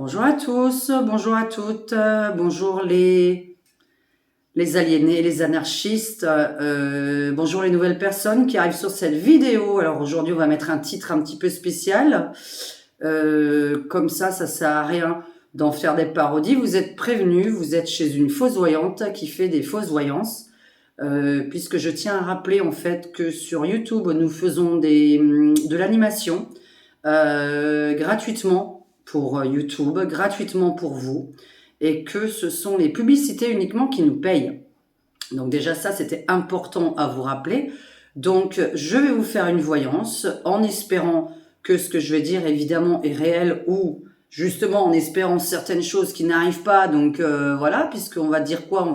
Bonjour à tous, bonjour à toutes, bonjour les aliénés, les anarchistes, bonjour les nouvelles personnes qui arrivent sur cette vidéo. Alors aujourd'hui, on va mettre un titre un petit peu spécial. Comme ça sert à rien d'en faire des parodies. Vous êtes prévenus, vous êtes chez une fausse voyante qui fait des fausses voyances. Puisque je tiens à rappeler en fait que sur YouTube, nous faisons de l'animation gratuitement pour YouTube, gratuitement pour vous, et que ce sont les publicités uniquement qui nous payent. Donc déjà ça, c'était important à vous rappeler. Donc je vais vous faire une voyance en espérant que ce que je vais dire évidemment est réel, ou justement en espérant certaines choses qui n'arrivent pas. Donc voilà, puisqu'on va dire quoi,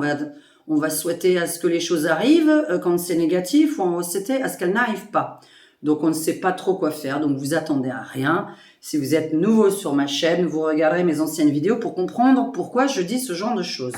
on va souhaiter à ce que les choses arrivent quand c'est négatif, ou on va souhaiter à ce qu'elles n'arrivent pas. Donc on ne sait pas trop quoi faire, donc vous attendez à rien. Si vous êtes nouveau sur ma chaîne, vous regarderez mes anciennes vidéos pour comprendre pourquoi je dis ce genre de choses.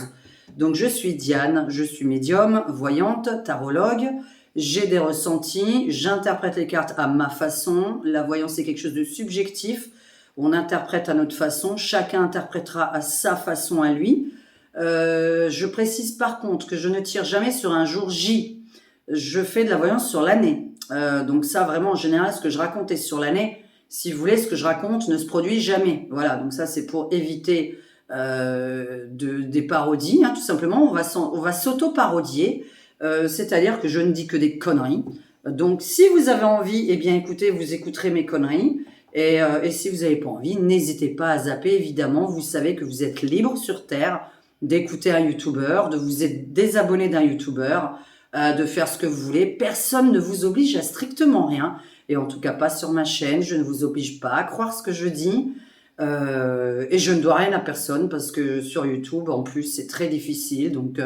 Donc je suis Diane, je suis médium, voyante, tarologue, j'ai des ressentis, j'interprète les cartes à ma façon. La voyance est quelque chose de subjectif, on interprète à notre façon, chacun interprétera à sa façon à lui. Je précise par contre que je ne tire jamais sur un jour J, je fais de la voyance sur l'année. Donc ça vraiment en général, ce que je raconte est sur l'année. Si vous voulez, ce que je raconte ne se produit jamais. Voilà, donc ça c'est pour éviter des parodies, hein, tout simplement. On va s'auto-parodier, c'est-à-dire que je ne dis que des conneries. Donc si vous avez envie, eh bien écoutez, vous écouterez mes conneries. Et si vous n'avez pas envie, n'hésitez pas à zapper, évidemment. Vous savez que vous êtes libre sur Terre d'écouter un youtubeur, de vous être désabonné d'un youtubeur, de faire ce que vous voulez. Personne ne vous oblige à strictement rien. Et en tout cas pas sur ma chaîne, je ne vous oblige pas à croire ce que je dis. Et je ne dois rien à personne parce que sur YouTube, en plus, c'est très difficile. Donc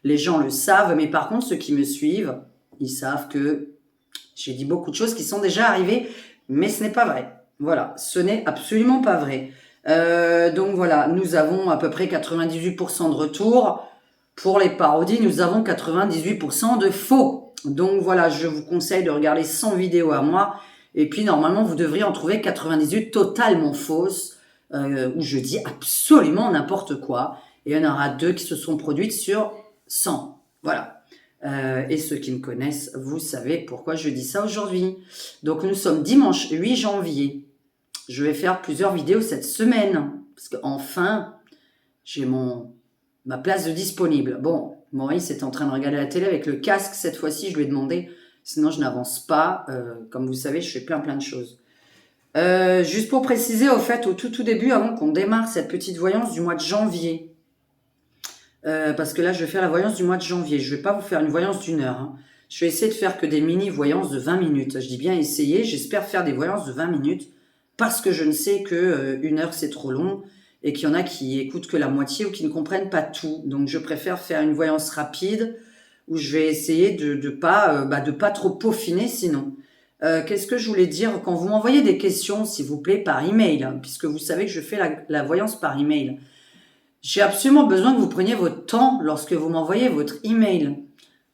les gens le savent, mais par contre, ceux qui me suivent, ils savent que j'ai dit beaucoup de choses qui sont déjà arrivées, mais ce n'est pas vrai. Voilà, ce n'est absolument pas vrai. Donc voilà, nous avons à peu près 98% de retour. Pour les parodies, nous avons 98% de faux. Donc voilà, je vous conseille de regarder 100 vidéos à moi. Et puis normalement, vous devriez en trouver 98 totalement fausses, où je dis absolument n'importe quoi. Et il y en aura 2 qui se sont produites sur 100. Voilà. Et ceux qui me connaissent, vous savez pourquoi je dis ça aujourd'hui. Donc nous sommes dimanche 8 janvier. Je vais faire plusieurs vidéos cette semaine. Parce qu'enfin, j'ai ma place de disponible. Bon, Maurice est en train de regarder la télé avec le casque. Cette fois-ci, je lui ai demandé. Sinon, je n'avance pas. Comme vous savez, je fais plein de choses. Juste pour préciser, au fait, au tout début, avant qu'on démarre cette petite voyance du mois de janvier, parce que là, je vais faire la voyance du mois de janvier. Je ne vais pas vous faire une voyance d'1 heure. Hein. Je vais essayer de faire que des mini-voyances de 20 minutes. Je dis bien essayer. J'espère faire des voyances de 20 minutes parce que je ne sais que 1 heure, c'est trop long et qu'il y en a qui écoutent que la moitié ou qui ne comprennent pas tout. Donc, je préfère faire une voyance rapide où je vais essayer de pas trop peaufiner sinon. Qu'est-ce que je voulais dire? Quand vous m'envoyez des questions, s'il vous plaît, par email, hein, puisque vous savez que je fais la voyance par email, j'ai absolument besoin que vous preniez votre temps lorsque vous m'envoyez votre email.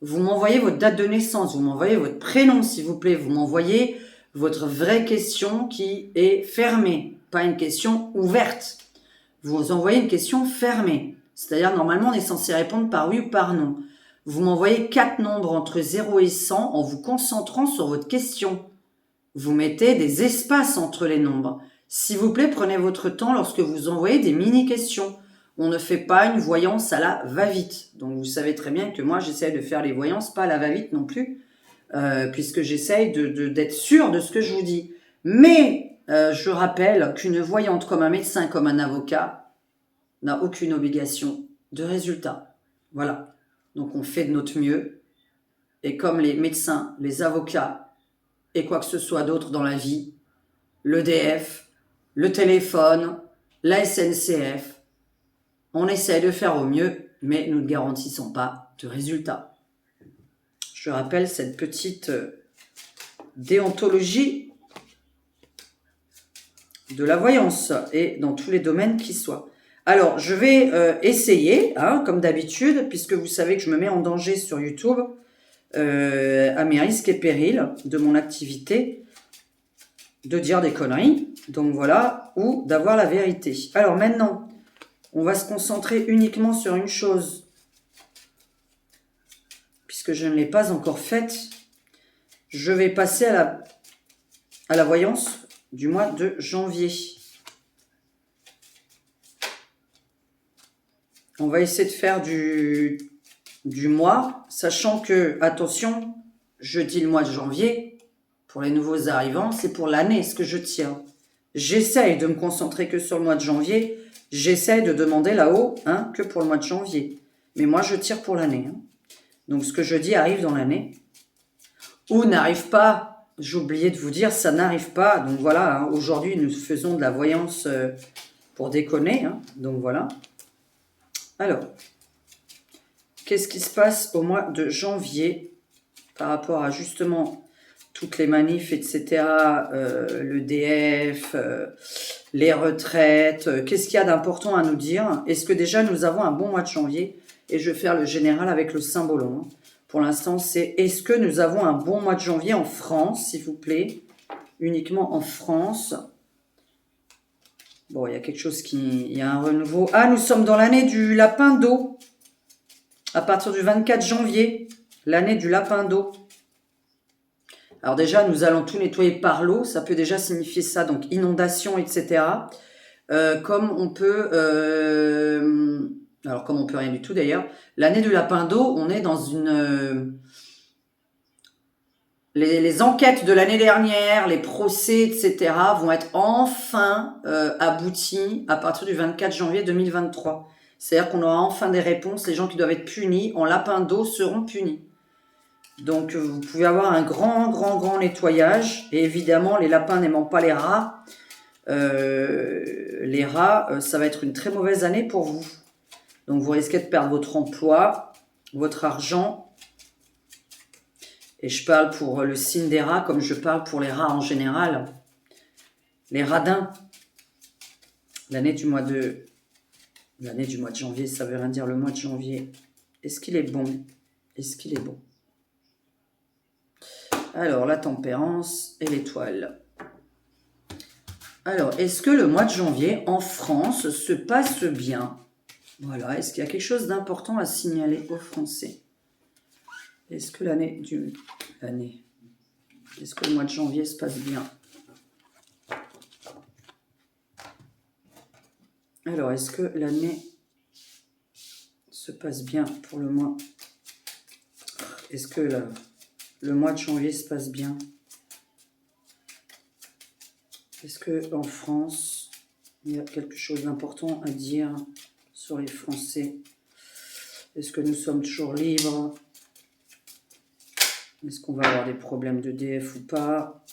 Vous m'envoyez votre date de naissance, vous m'envoyez votre prénom, s'il vous plaît, vous m'envoyez votre vraie question qui est fermée, pas une question ouverte. Vous envoyez une question fermée, c'est-à-dire normalement on est censé répondre par oui ou par non. Vous m'envoyez 4 nombres entre 0 et 100 en vous concentrant sur votre question. Vous mettez des espaces entre les nombres. S'il vous plaît, prenez votre temps lorsque vous envoyez des mini-questions. On ne fait pas une voyance à la va-vite. Donc vous savez très bien que moi j'essaie de faire les voyances pas à la va-vite non plus, puisque j'essaye d'être sûr de ce que je vous dis. Mais je rappelle qu'une voyante comme un médecin, comme un avocat, n'a aucune obligation de résultat. Voilà. Donc on fait de notre mieux. Et comme les médecins, les avocats et quoi que ce soit d'autre dans la vie, l'EDF, le téléphone, la SNCF, on essaie de faire au mieux, mais nous ne garantissons pas de résultats. Je rappelle cette petite déontologie de la voyance et dans tous les domaines qui soient. Alors, je vais essayer, hein, comme d'habitude, puisque vous savez que je me mets en danger sur YouTube, à mes risques et périls de mon activité. de dire des conneries, donc voilà, ou d'avoir la vérité. Alors maintenant, on va se concentrer uniquement sur une chose, puisque je ne l'ai pas encore faite. Je vais passer à la voyance du mois de janvier. On va essayer de faire du mois, sachant que, attention, je dis le mois de janvier, pour les nouveaux arrivants, c'est pour l'année ce que je tire. J'essaye de me concentrer que sur le mois de janvier, j'essaye de demander là-haut que pour le mois de janvier. Mais moi, je tire pour l'année. Donc, ce que je dis arrive dans l'année. Ou n'arrive pas, j'ai oublié de vous dire, ça n'arrive pas. Donc voilà, aujourd'hui, nous faisons de la voyance pour déconner. Donc voilà. Alors, qu'est-ce qui se passe au mois de janvier par rapport à justement toutes les manifs, etc., le DF, les retraites, qu'est-ce qu'il y a d'important à nous dire? Est-ce que déjà nous avons un bon mois de janvier? Et je vais faire le général avec le symbole. Pour l'instant, c'est est-ce que nous avons un bon mois de janvier en France, s'il vous plaît? Uniquement en France. Bon, il y a quelque chose il y a un renouveau. Ah, nous sommes dans l'année du lapin d'eau. À partir du 24 janvier, l'année du lapin d'eau. Alors déjà, nous allons tout nettoyer par l'eau. Ça peut déjà signifier ça, donc inondation, etc. Comme on peut... alors, comme on peut rien du tout d'ailleurs. L'année du lapin d'eau, on est dans une... les enquêtes de l'année dernière, les procès, etc. vont être enfin aboutis à partir du 24 janvier 2023. C'est-à-dire qu'on aura enfin des réponses. Les gens qui doivent être punis en lapin d'eau seront punis. Donc, vous pouvez avoir un grand nettoyage. Et évidemment, les lapins n'aimant pas les rats, ça va être une très mauvaise année pour vous. Donc, vous risquez de perdre votre emploi, votre argent. Et je parle pour le signe des rats comme je parle pour les rats en général. Les radins. L'année du mois de janvier, ça veut rien dire le mois de janvier. Est-ce qu'il est bon? Est-ce qu'il est bon? Alors, la tempérance et l'étoile. Alors, est-ce que le mois de janvier, en France, se passe bien? Voilà, est-ce qu'il y a quelque chose d'important à signaler aux Français? Est-ce que est-ce que le mois de janvier se passe bien? Alors, est-ce que l'année se passe bien pour le mois? Est-ce que le mois de janvier se passe bien? Est-ce qu'en France, il y a quelque chose d'important à dire sur les Français? Est-ce que nous sommes toujours libres? Est-ce qu'on va avoir des problèmes de DF ou pas?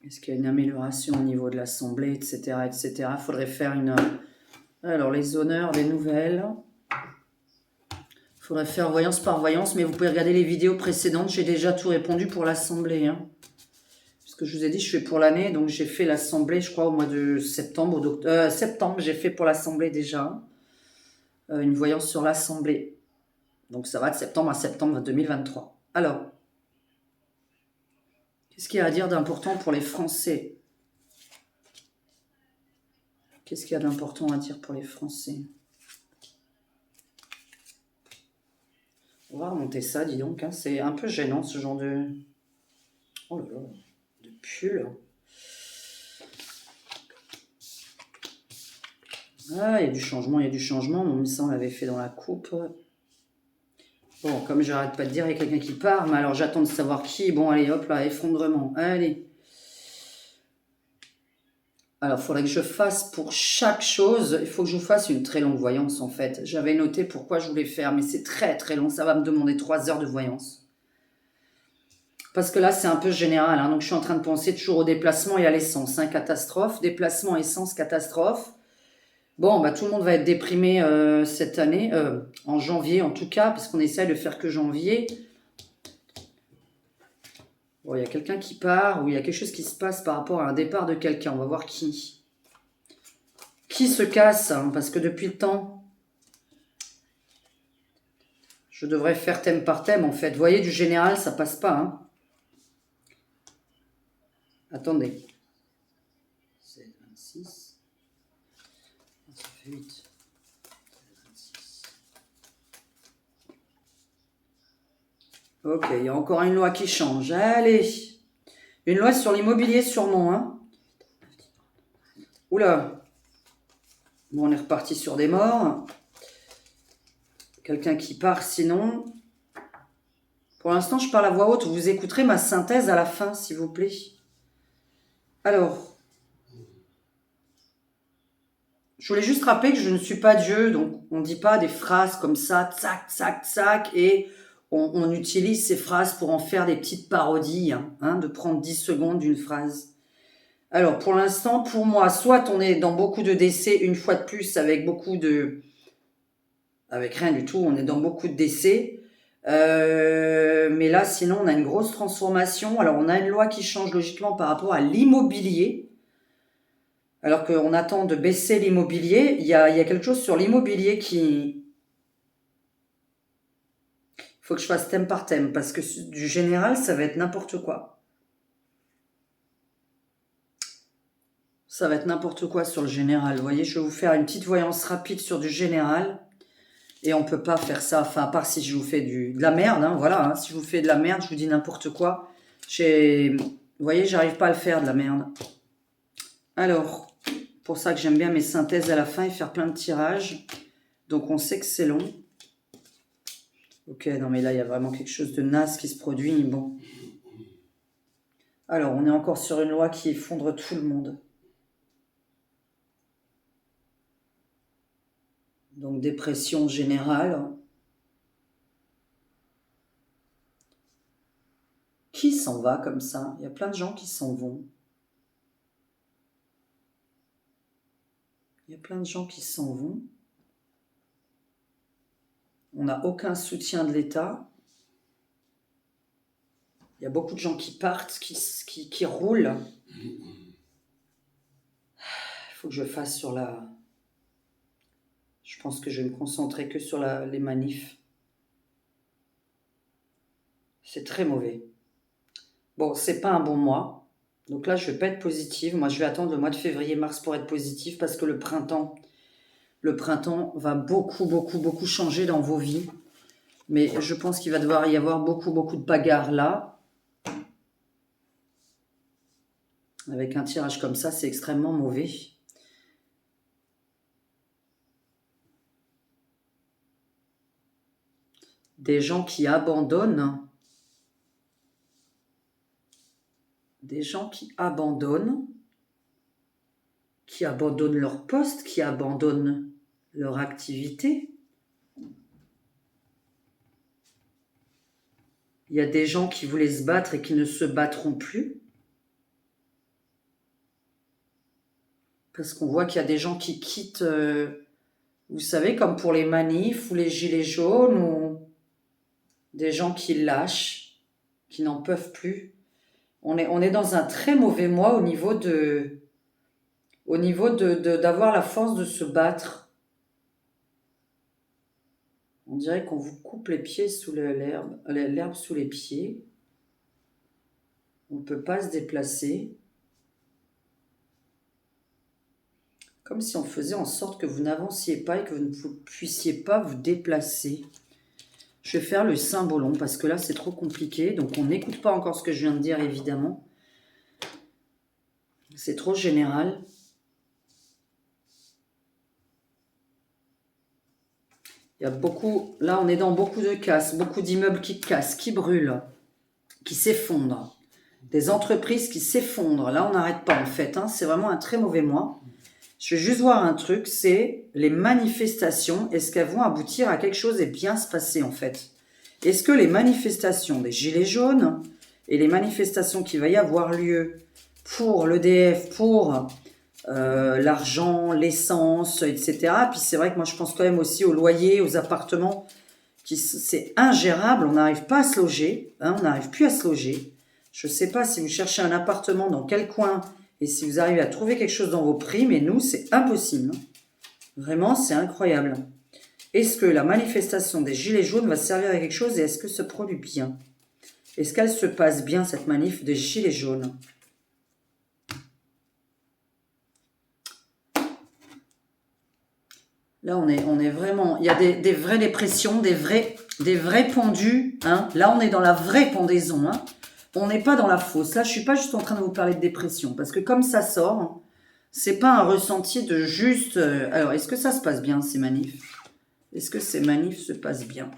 Est-ce qu'il y a une amélioration au niveau de l'Assemblée, etc., etc. Il faudrait faire une... Alors, les honneurs, les nouvelles. Il faudrait faire voyance par voyance, mais vous pouvez regarder les vidéos précédentes. J'ai déjà tout répondu pour l'Assemblée. Parce que je vous ai dit, je fais pour l'année. Donc, j'ai fait l'Assemblée, je crois, au mois de septembre. Septembre, j'ai fait pour l'Assemblée déjà. Une voyance sur l'Assemblée. Donc, ça va de septembre à septembre 2023. Alors, qu'est-ce qu'il y a à dire d'important pour les Français? Qu'est-ce qu'il y a d'important à dire pour les Français? On va remonter ça, dis donc. C'est un peu gênant, ce genre de... Oh là là, de pull. Ah, il y a du changement. Mon ça, on l'avait fait dans la coupe. Bon, comme j'arrête pas de dire, il y a quelqu'un qui part. Mais alors, j'attends de savoir qui. Bon, allez, hop là, effondrement. Allez. Alors, il faudrait que je fasse pour chaque chose. Il faut que je vous fasse une très longue voyance, en fait. J'avais noté pourquoi je voulais faire, mais c'est très long. Ça va me demander 3 heures de voyance. Parce que là, c'est un peu général. Donc, je suis en train de penser toujours au déplacement et à l'essence. Catastrophe. Déplacement, essence, catastrophe. Bon, tout le monde va être déprimé cette année, en janvier en tout cas, parce qu'on essaie de faire que janvier. Bon, il y a quelqu'un qui part, ou il y a quelque chose qui se passe par rapport à un départ de quelqu'un. On va voir qui. Qui se casse, parce que depuis le temps, je devrais faire thème par thème, en fait. Vous voyez, du général, ça passe pas. Attendez. 7, 26. Ça fait 8. 26. Ok, il y a encore une loi qui change. Allez. Une loi sur l'immobilier sûrement, hein. Oula. Bon, on est reparti sur des morts. Quelqu'un qui part sinon. Pour l'instant, je parle à voix haute. Vous écouterez ma synthèse à la fin, s'il vous plaît. Alors, je voulais juste rappeler que je ne suis pas Dieu, donc on ne dit pas des phrases comme ça, tsac, tsac, tsac, et on utilise ces phrases pour en faire des petites parodies, hein, de prendre 10 secondes d'une phrase. Alors, pour l'instant, pour moi, soit on est dans beaucoup de décès, une fois de plus, avec rien du tout, on est dans beaucoup de décès. Mais là, sinon, on a une grosse transformation. Alors, on a une loi qui change logiquement par rapport à l'immobilier. Alors qu'on attend de baisser l'immobilier, il y a quelque chose sur l'immobilier qui... Il faut que je fasse thème par thème, parce que du général, ça va être n'importe quoi. Ça va être n'importe quoi sur le général. Vous voyez, je vais vous faire une petite voyance rapide sur du général. Et on peut pas faire ça, enfin, à part si je vous fais de la merde, hein, voilà. Hein, si je vous fais de la merde, je vous dis n'importe quoi. Vous voyez, j'arrive pas à le faire, de la merde. Alors, pour ça que j'aime bien mes synthèses à la fin et faire plein de tirages. Donc, on sait que c'est long. Ok, non mais là, il y a vraiment quelque chose de naze qui se produit. Bon. Alors, on est encore sur une loi qui effondre tout le monde. Donc, dépression générale. Qui s'en va comme ça? Il y a plein de gens qui s'en vont. Il y a plein de gens qui s'en vont. On n'a aucun soutien de l'État. Il y a beaucoup de gens qui partent, qui roulent. Il faut que je fasse sur la... Je pense que je vais me concentrer que sur les manifs. C'est très mauvais. Bon, c'est pas un bon mois. Donc là, je vais pas être positive. Moi, je vais attendre le mois de février-mars pour être positive parce que le printemps va beaucoup, beaucoup, beaucoup changer dans vos vies. Mais je pense qu'il va devoir y avoir beaucoup, beaucoup de bagarres là. Avec un tirage comme ça, c'est extrêmement mauvais. Des gens qui abandonnent. Des gens qui abandonnent leur poste, qui abandonnent leur activité. Il y a des gens qui voulaient se battre et qui ne se battront plus. Parce qu'on voit qu'il y a des gens qui quittent, vous savez, comme pour les manifs ou les gilets jaunes, ou des gens qui lâchent, qui n'en peuvent plus. On est dans un très mauvais mois au niveau d'avoir la force de se battre. On dirait qu'on vous coupe les pieds sous l'herbe sous les pieds. On ne peut pas se déplacer. Comme si on faisait en sorte que vous n'avanciez pas et que vous ne puissiez pas vous déplacer. Je vais faire le symbolon parce que là, c'est trop compliqué. Donc, on n'écoute pas encore ce que je viens de dire, évidemment. C'est trop général. Il y a beaucoup... Là, on est dans beaucoup de casses, beaucoup d'immeubles qui cassent, qui brûlent, qui s'effondrent. Des entreprises qui s'effondrent. Là, on n'arrête pas, en fait. Hein. C'est vraiment un très mauvais mois. Je vais juste voir un truc, c'est les manifestations. Est-ce qu'elles vont aboutir à quelque chose et bien se passer, en fait? Est-ce que les manifestations des Gilets jaunes et les manifestations qui va y avoir lieu pour l'EDF, pour l'argent, l'essence, etc. Puis c'est vrai que moi, je pense quand même aussi aux loyers, aux appartements. C'est ingérable, on n'arrive pas à se loger. Hein, on n'arrive plus à se loger. Je ne sais pas si vous cherchez un appartement dans quel coin... Et si vous arrivez à trouver quelque chose dans vos prix, mais nous, c'est impossible. Vraiment, c'est incroyable. Est-ce que la manifestation des Gilets jaunes va servir à quelque chose et est-ce que se produit bien? Est-ce qu'elle se passe bien, cette manif des Gilets jaunes? Là, on est vraiment... Il y a des vraies dépressions, des vrais pendus. Hein. Là, on est dans la vraie pendaison. Hein. On n'est pas dans la fausse. Là, je suis pas juste en train de vous parler de dépression. Parce que comme ça sort, hein, c'est pas un ressenti de juste... alors, est-ce que ça se passe bien, ces manifs? Est-ce que ces manifs se passent bien?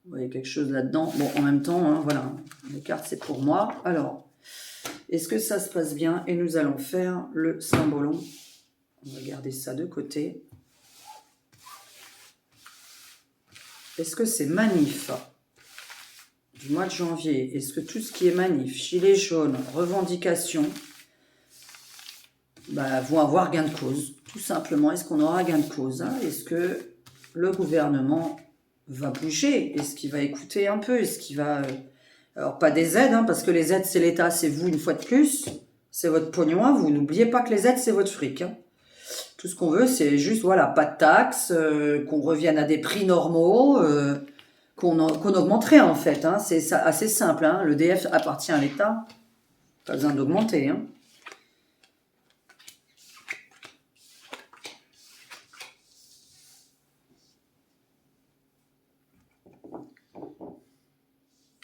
Vous voyez quelque chose là-dedans. Bon, en même temps, hein, voilà. Les cartes, c'est pour moi. Alors, est-ce que ça se passe bien? Et nous allons faire le symbolon. On va garder ça de côté. Est-ce que c'est manif du mois de janvier? Est-ce que tout ce qui est manif, gilet jaune, revendication, vont avoir gain de cause? Tout simplement, est-ce qu'on aura gain de cause, hein? Est-ce que le gouvernement va bouger? Est-ce qu'il va écouter un peu? Est-ce qu'il va... alors, pas des aides, hein, parce que les aides, c'est l'État, c'est vous une fois de plus. C'est votre pognon à vous. N'oubliez pas que les aides, c'est votre fric. Hein. Tout ce qu'on veut, c'est juste, voilà, pas de taxes, qu'on revienne à des prix normaux, qu'on augmenterait en fait. Hein. C'est assez simple. Hein. Le DF appartient à l'État. Pas besoin d'augmenter. Hein.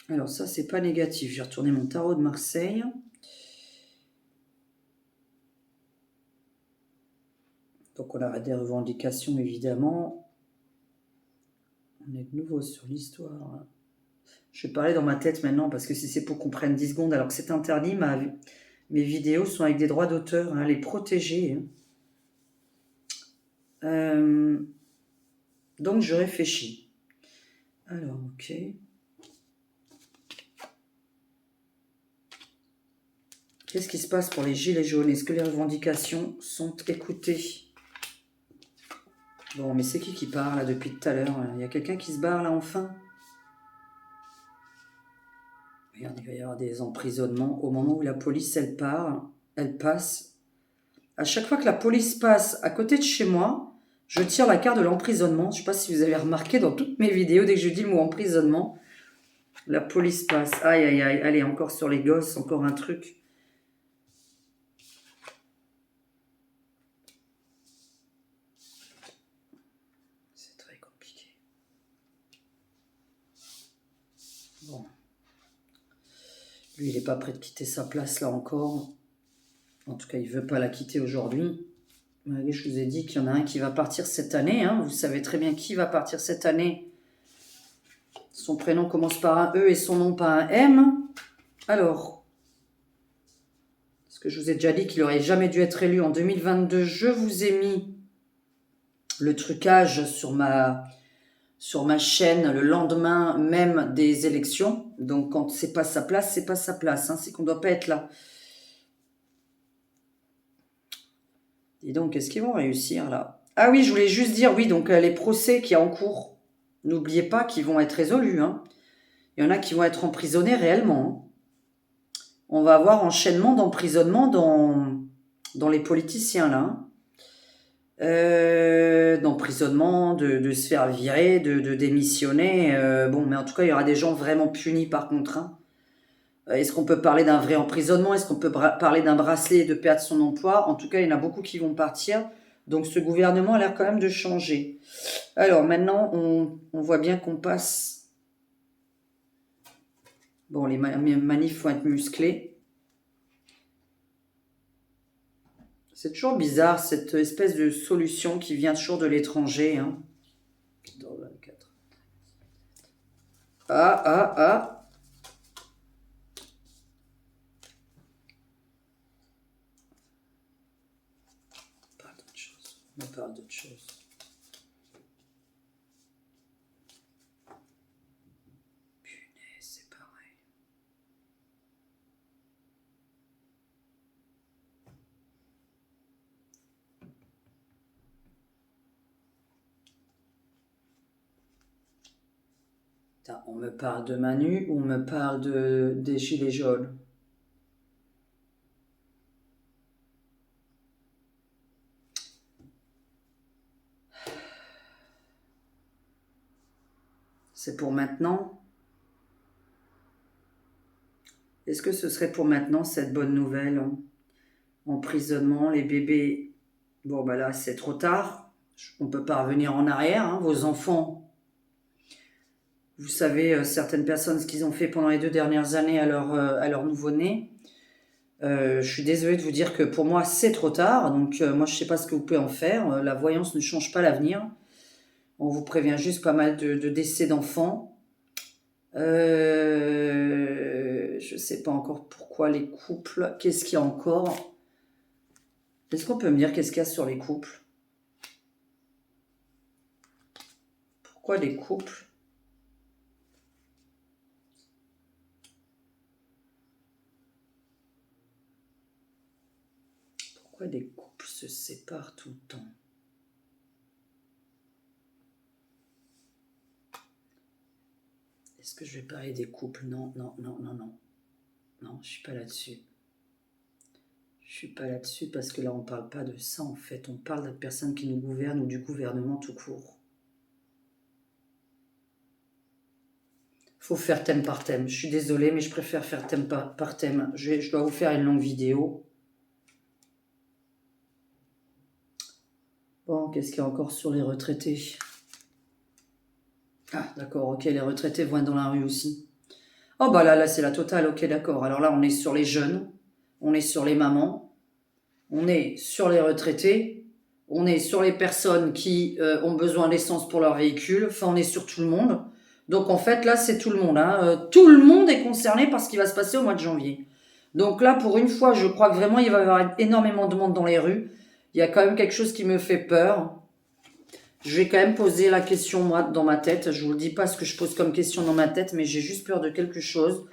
Alors ça, c'est pas négatif. J'ai retourné mon tarot de Marseille. Donc on a des revendications, évidemment. On est de nouveau sur l'histoire. Je vais parler dans ma tête maintenant, parce que si c'est pour qu'on prenne 10 secondes, alors que c'est interdit, mes vidéos sont avec des droits d'auteur, hein, les protéger. Donc je réfléchis. Alors, ok. Qu'est-ce qui se passe pour les gilets jaunes? Est-ce que les revendications sont écoutées? Bon, mais c'est qui parle là depuis tout à l'heure? Il y a quelqu'un qui se barre là enfin? Regarde, il va y avoir des emprisonnements. Au moment où la police, elle passe. À chaque fois que la police passe à côté de chez moi, je tire la carte de l'emprisonnement. Je ne sais pas si vous avez remarqué dans toutes mes vidéos, dès que je dis le mot emprisonnement, la police passe. Aïe, aïe, aïe. Allez, encore sur les gosses, encore un truc. C'est très compliqué. Bon. Lui, il n'est pas prêt de quitter sa place là encore. En tout cas, il ne veut pas la quitter aujourd'hui. Je vous ai dit qu'il y en a un qui va partir cette année. Hein. Vous savez très bien qui va partir cette année. Son prénom commence par un E et son nom par un M. Alors, parce que je vous ai déjà dit qu'il n'aurait jamais dû être élu en 2022, je vous ai mis le trucage sur ma chaîne le lendemain même des élections. Donc, quand c'est pas sa place, c'est pas sa place. Hein. C'est qu'on ne doit pas être là. Et donc, est-ce qu'ils vont réussir là? Ah oui, je voulais juste dire, oui, donc les procès qui sont en cours, n'oubliez pas qu'ils vont être résolus. Hein. Il y en a qui vont être emprisonnés réellement. Hein. On va avoir enchaînement d'emprisonnement dans les politiciens là. D'emprisonnement, de se faire virer, de démissionner. Bon, mais en tout cas, il y aura des gens vraiment punis par contre. Hein. Est-ce qu'on peut parler d'un vrai emprisonnement? Est-ce qu'on peut parler d'un bracelet et de perdre son emploi? En tout cas, il y en a beaucoup qui vont partir. Donc, ce gouvernement a l'air quand même de changer. Alors, maintenant, on voit bien qu'on passe... Bon, les manifs vont être musclés. C'est toujours bizarre, cette espèce de solution qui vient toujours de l'étranger. Hein. Ah. On parle d'autre chose. Punaise, c'est pareil. Putain, on me parle de Manu ou on me parle des gilets jaunes? C'est pour maintenant? Est-ce que ce serait pour maintenant cette bonne nouvelle? Emprisonnement, les bébés Bon, bah là, c'est trop tard. On ne peut pas revenir en arrière. Hein. Vos enfants, vous savez, certaines personnes, ce qu'ils ont fait pendant les 2 dernières années à leur nouveau-né. Je suis désolée de vous dire que pour moi, c'est trop tard. Donc, moi, je ne sais pas ce que vous pouvez en faire. La voyance ne change pas l'avenir. On vous prévient juste pas mal de décès d'enfants. Je ne sais pas encore pourquoi les couples. Qu'est-ce qu'il y a encore? Est-ce qu'on peut me dire qu'est-ce qu'il y a sur les couples? Pourquoi les couples? Pourquoi des couples se séparent tout le temps? Est-ce que je vais parler des couples? Non, non, non, non, non. Non, je suis pas là-dessus. Je suis pas là-dessus parce que là, on parle pas de ça, en fait. On parle de la personne qui nous gouverne ou du gouvernement tout court. Faut faire thème par thème. Je suis désolée, mais je préfère faire thème par thème. Je dois vous faire une longue vidéo. Bon, qu'est-ce qu'il y a encore sur les retraités? Ah, d'accord, ok, les retraités vont être dans la rue aussi. Oh, bah là, c'est la totale, ok, d'accord. Alors là, on est sur les jeunes, on est sur les mamans, on est sur les retraités, on est sur les personnes qui ont besoin d'essence pour leur véhicule, enfin, on est sur tout le monde. Donc, en fait, là, c'est tout le monde. Hein. Tout le monde est concerné par ce qui va se passer au mois de janvier. Donc là, pour une fois, je crois que vraiment, il va y avoir énormément de monde dans les rues. Il y a quand même quelque chose qui me fait peur. Je vais quand même poser la question, moi, dans ma tête. Je vous le dis pas ce que je pose comme question dans ma tête, mais j'ai juste peur de quelque chose.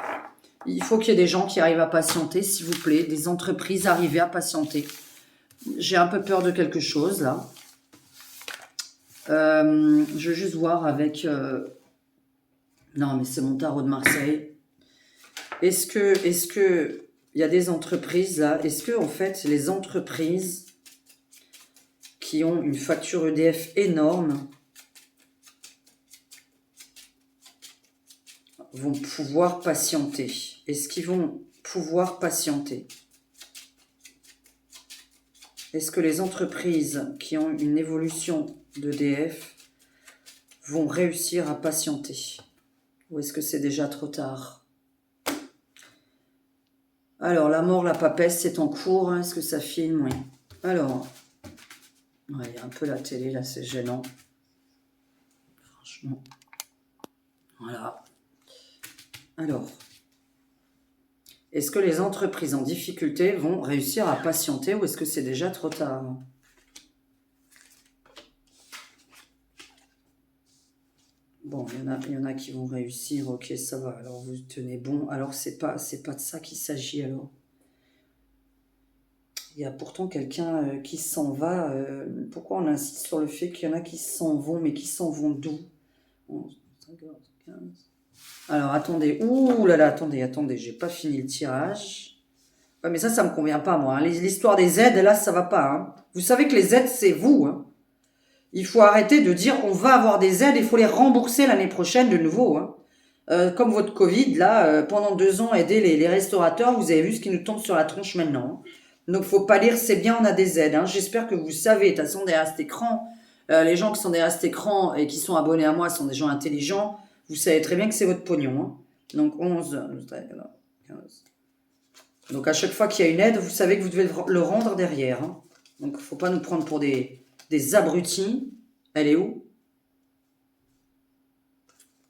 Il faut qu'il y ait des gens qui arrivent à patienter, s'il vous plaît. Des entreprises arrivées à patienter. J'ai un peu peur de quelque chose, là. Je vais juste voir avec... Non, mais c'est mon tarot de Marseille. Est-ce que il y a des entreprises, là? Est-ce que, en fait, les entreprises qui ont une facture EDF énorme vont pouvoir patienter? Est-ce qu'ils vont pouvoir patienter? Est-ce que les entreprises qui ont une évolution d'EDF vont réussir à patienter? Ou est-ce que c'est déjà trop tard? Alors, la mort, la papesse, c'est en cours. Est-ce que ça filme? Oui. Alors, ouais, il y a un peu la télé, là, c'est gênant. Franchement. Voilà. Alors, est-ce que les entreprises en difficulté vont réussir à patienter ou est-ce que c'est déjà trop tard? Bon, il y en a qui vont réussir, ok, ça va, alors vous tenez bon. Alors, c'est pas de ça qu'il s'agit, alors. Il y a pourtant quelqu'un qui s'en va. Pourquoi on insiste sur le fait qu'il y en a qui s'en vont, mais qui s'en vont d'où? 11, 14, 15. Alors, attendez. Ouh là là, attendez, j'ai pas fini le tirage. Ouais, mais ça me convient pas, moi. Hein. L'histoire des aides, là, ça va pas. Hein. Vous savez que les aides, c'est vous. Hein. Il faut arrêter de dire on va avoir des aides, il faut les rembourser l'année prochaine de nouveau. Hein. Comme votre Covid, là, pendant 2 ans, aider les restaurateurs, vous avez vu ce qui nous tombe sur la tronche maintenant. Hein. Donc, faut pas lire c'est bien, on a des aides. Hein. J'espère que vous savez, de toute façon, derrière cet écran, les gens qui sont derrière cet écran et qui sont abonnés à moi sont des gens intelligents. Vous savez très bien que c'est votre pognon. Hein. Donc, 11, 12, 13, 15. Donc, à chaque fois qu'il y a une aide, vous savez que vous devez le rendre derrière. Hein. Donc, il ne faut pas nous prendre pour des abrutis. Elle est où?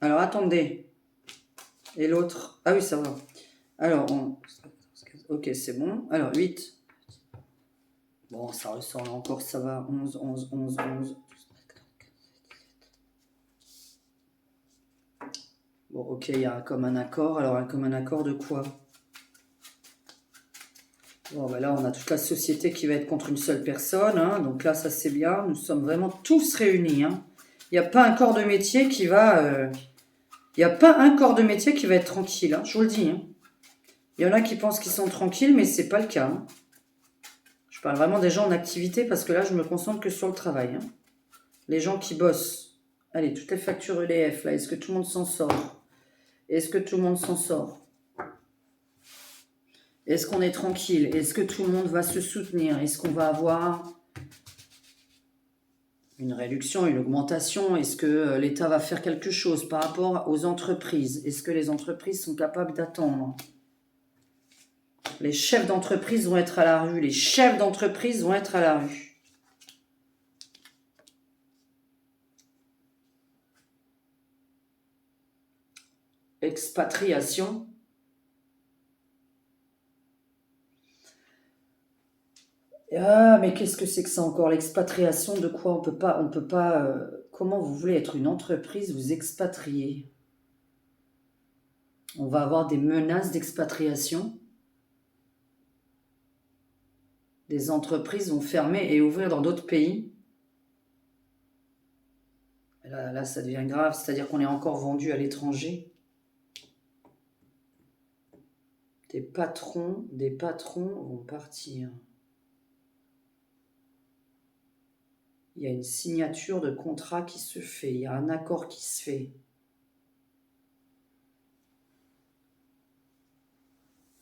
Alors, attendez. Et l'autre? Ah oui, ça va. Alors, ok, c'est bon. Alors, 8. Bon, ça ressort là encore, ça va. 11, 11, 11, 11. Bon, ok, il y a comme un accord. Alors, comme un accord de quoi? Bon, ben là, on a toute la société qui va être contre une seule personne. Hein. Donc là, ça, c'est bien. Nous sommes vraiment tous réunis. Hein. Il n'y a pas un corps de métier qui va... Il n'y a pas un corps de métier qui va être tranquille. Hein. Je vous le dis. Hein. Il y en a qui pensent qu'ils sont tranquilles, mais ce n'est pas le cas. Hein. Je parle vraiment des gens en activité parce que là, je me concentre que sur le travail. Hein. Les gens qui bossent. Allez, toutes les factures EDF, là, est-ce que tout le monde s'en sort? Est-ce que tout le monde s'en sort? Est-ce qu'on est tranquille? Est-ce que tout le monde va se soutenir? Est-ce qu'on va avoir Une réduction, une augmentation? Est-ce que l'État va faire quelque chose par rapport aux entreprises? Est-ce que les entreprises sont capables d'attendre? Les chefs d'entreprise vont être à la rue. Les chefs d'entreprise vont être à la rue. Expatriation. Ah, mais qu'est-ce que c'est que ça encore? L'expatriation de quoi? On peut pas. Comment vous voulez être une entreprise, vous expatrier? On va avoir des menaces d'expatriation. Des entreprises vont fermer et ouvrir dans d'autres pays. Là, ça devient grave, c'est-à-dire qu'on est encore vendu à l'étranger. Des patrons vont partir. Il y a une signature de contrat qui se fait, il y a un accord qui se fait.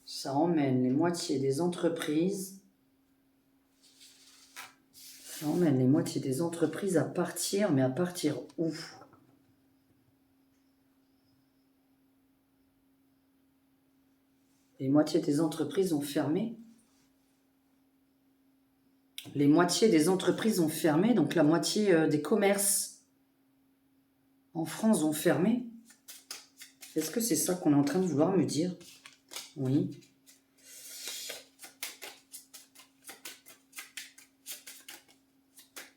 Ça emmène les moitiés des entreprises. Ça emmène les moitiés des entreprises à partir, mais à partir où? Les moitiés des entreprises ont fermé. Les moitiés des entreprises ont fermé, donc la moitié des commerces en France ont fermé. Est-ce que c'est ça qu'on est en train de vouloir me dire? Oui.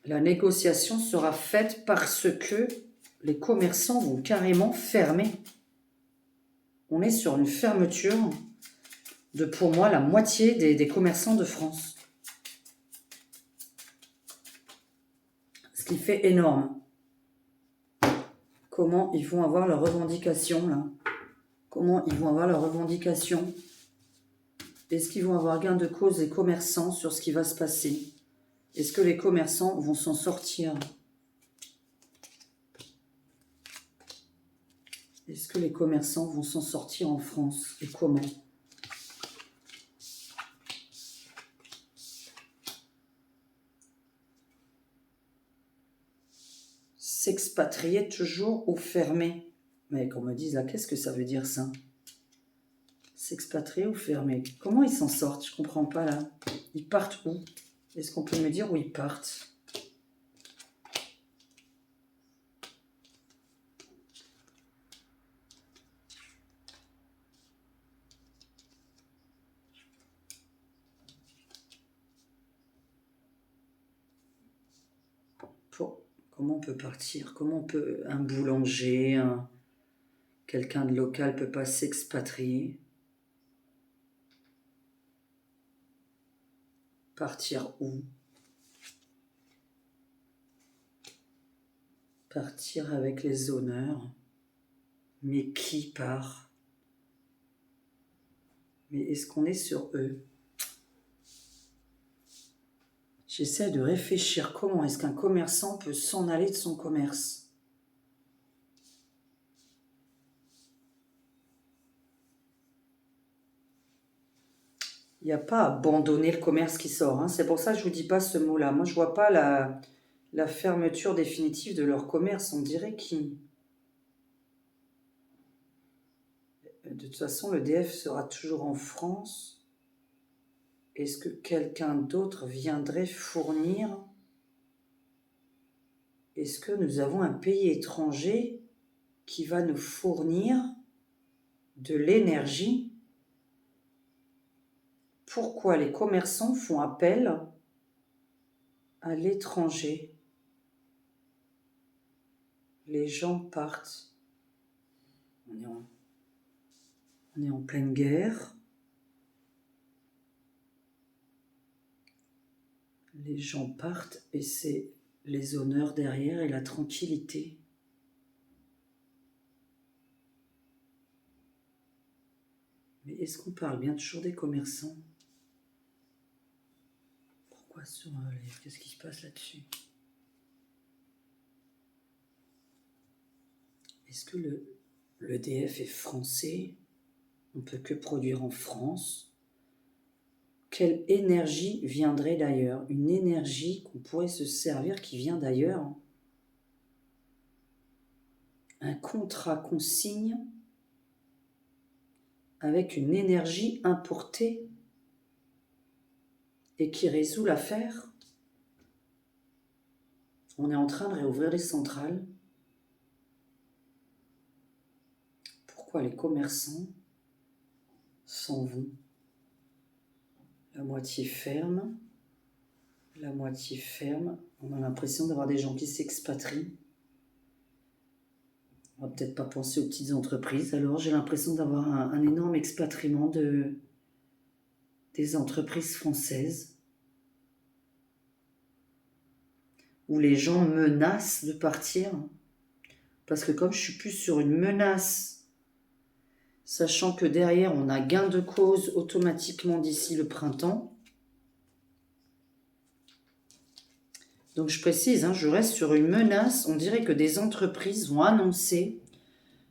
La négociation sera faite parce que les commerçants vont carrément fermer. On est sur une fermeture de, pour moi, la moitié des commerçants de France. Ce qui fait énorme. Comment ils vont avoir leurs revendications, là? Comment ils vont avoir leurs revendications? Est-ce qu'ils vont avoir gain de cause, les commerçants, sur ce qui va se passer? Est-ce que les commerçants vont s'en sortir? Est-ce que les commerçants vont s'en sortir en France? Et comment? S'expatrier toujours ou fermer? Mais qu'on me dise là, qu'est-ce que ça veut dire ça? S'expatrier ou fermer? Comment ils s'en sortent? Je comprends pas là. Ils partent où? Est-ce qu'on peut me dire où ils partent? Comment on peut partir? Comment on peut... Un boulanger, quelqu'un de local peut pas s'expatrier? Partir où? Partir avec les honneurs. Mais qui part? Mais est-ce qu'on est sur eux? J'essaie de réfléchir comment est-ce qu'un commerçant peut s'en aller de son commerce. Il n'y a pas abandonner le commerce qui sort. Hein. C'est pour ça que je ne vous dis pas ce mot-là. Moi, je ne vois pas la fermeture définitive de leur commerce. On dirait qui? De toute façon, l'EDF sera toujours en France. Est-ce que quelqu'un d'autre viendrait fournir? Est-ce que nous avons un pays étranger qui va nous fournir de l'énergie? Pourquoi les commerçants font appel à l'étranger? Les gens partent. On est en pleine guerre. Les gens partent et c'est les honneurs derrière et la tranquillité. Mais est-ce qu'on parle bien toujours des commerçants? Pourquoi sur un livre? Qu'est-ce qui se passe là-dessus? Est-ce que l'EDF est français? On ne peut que produire en France. quelle énergie viendrait d'ailleurs? Une énergie qu'on pourrait se servir qui vient d'ailleurs. Un contrat qu'on signe avec une énergie importée et qui résout l'affaire. On est en train de réouvrir les centrales. Pourquoi les commerçants s'en vont? La moitié ferme. La moitié ferme. On a l'impression d'avoir des gens qui s'expatrient. On va peut-être pas penser aux petites entreprises. Alors j'ai l'impression d'avoir un énorme expatriement des entreprises françaises. Où les gens menacent de partir. Parce que comme je suis plus sur une menace, sachant que derrière on a gain de cause automatiquement d'ici le printemps. Donc je précise, je reste sur une menace. On dirait que des entreprises vont annoncer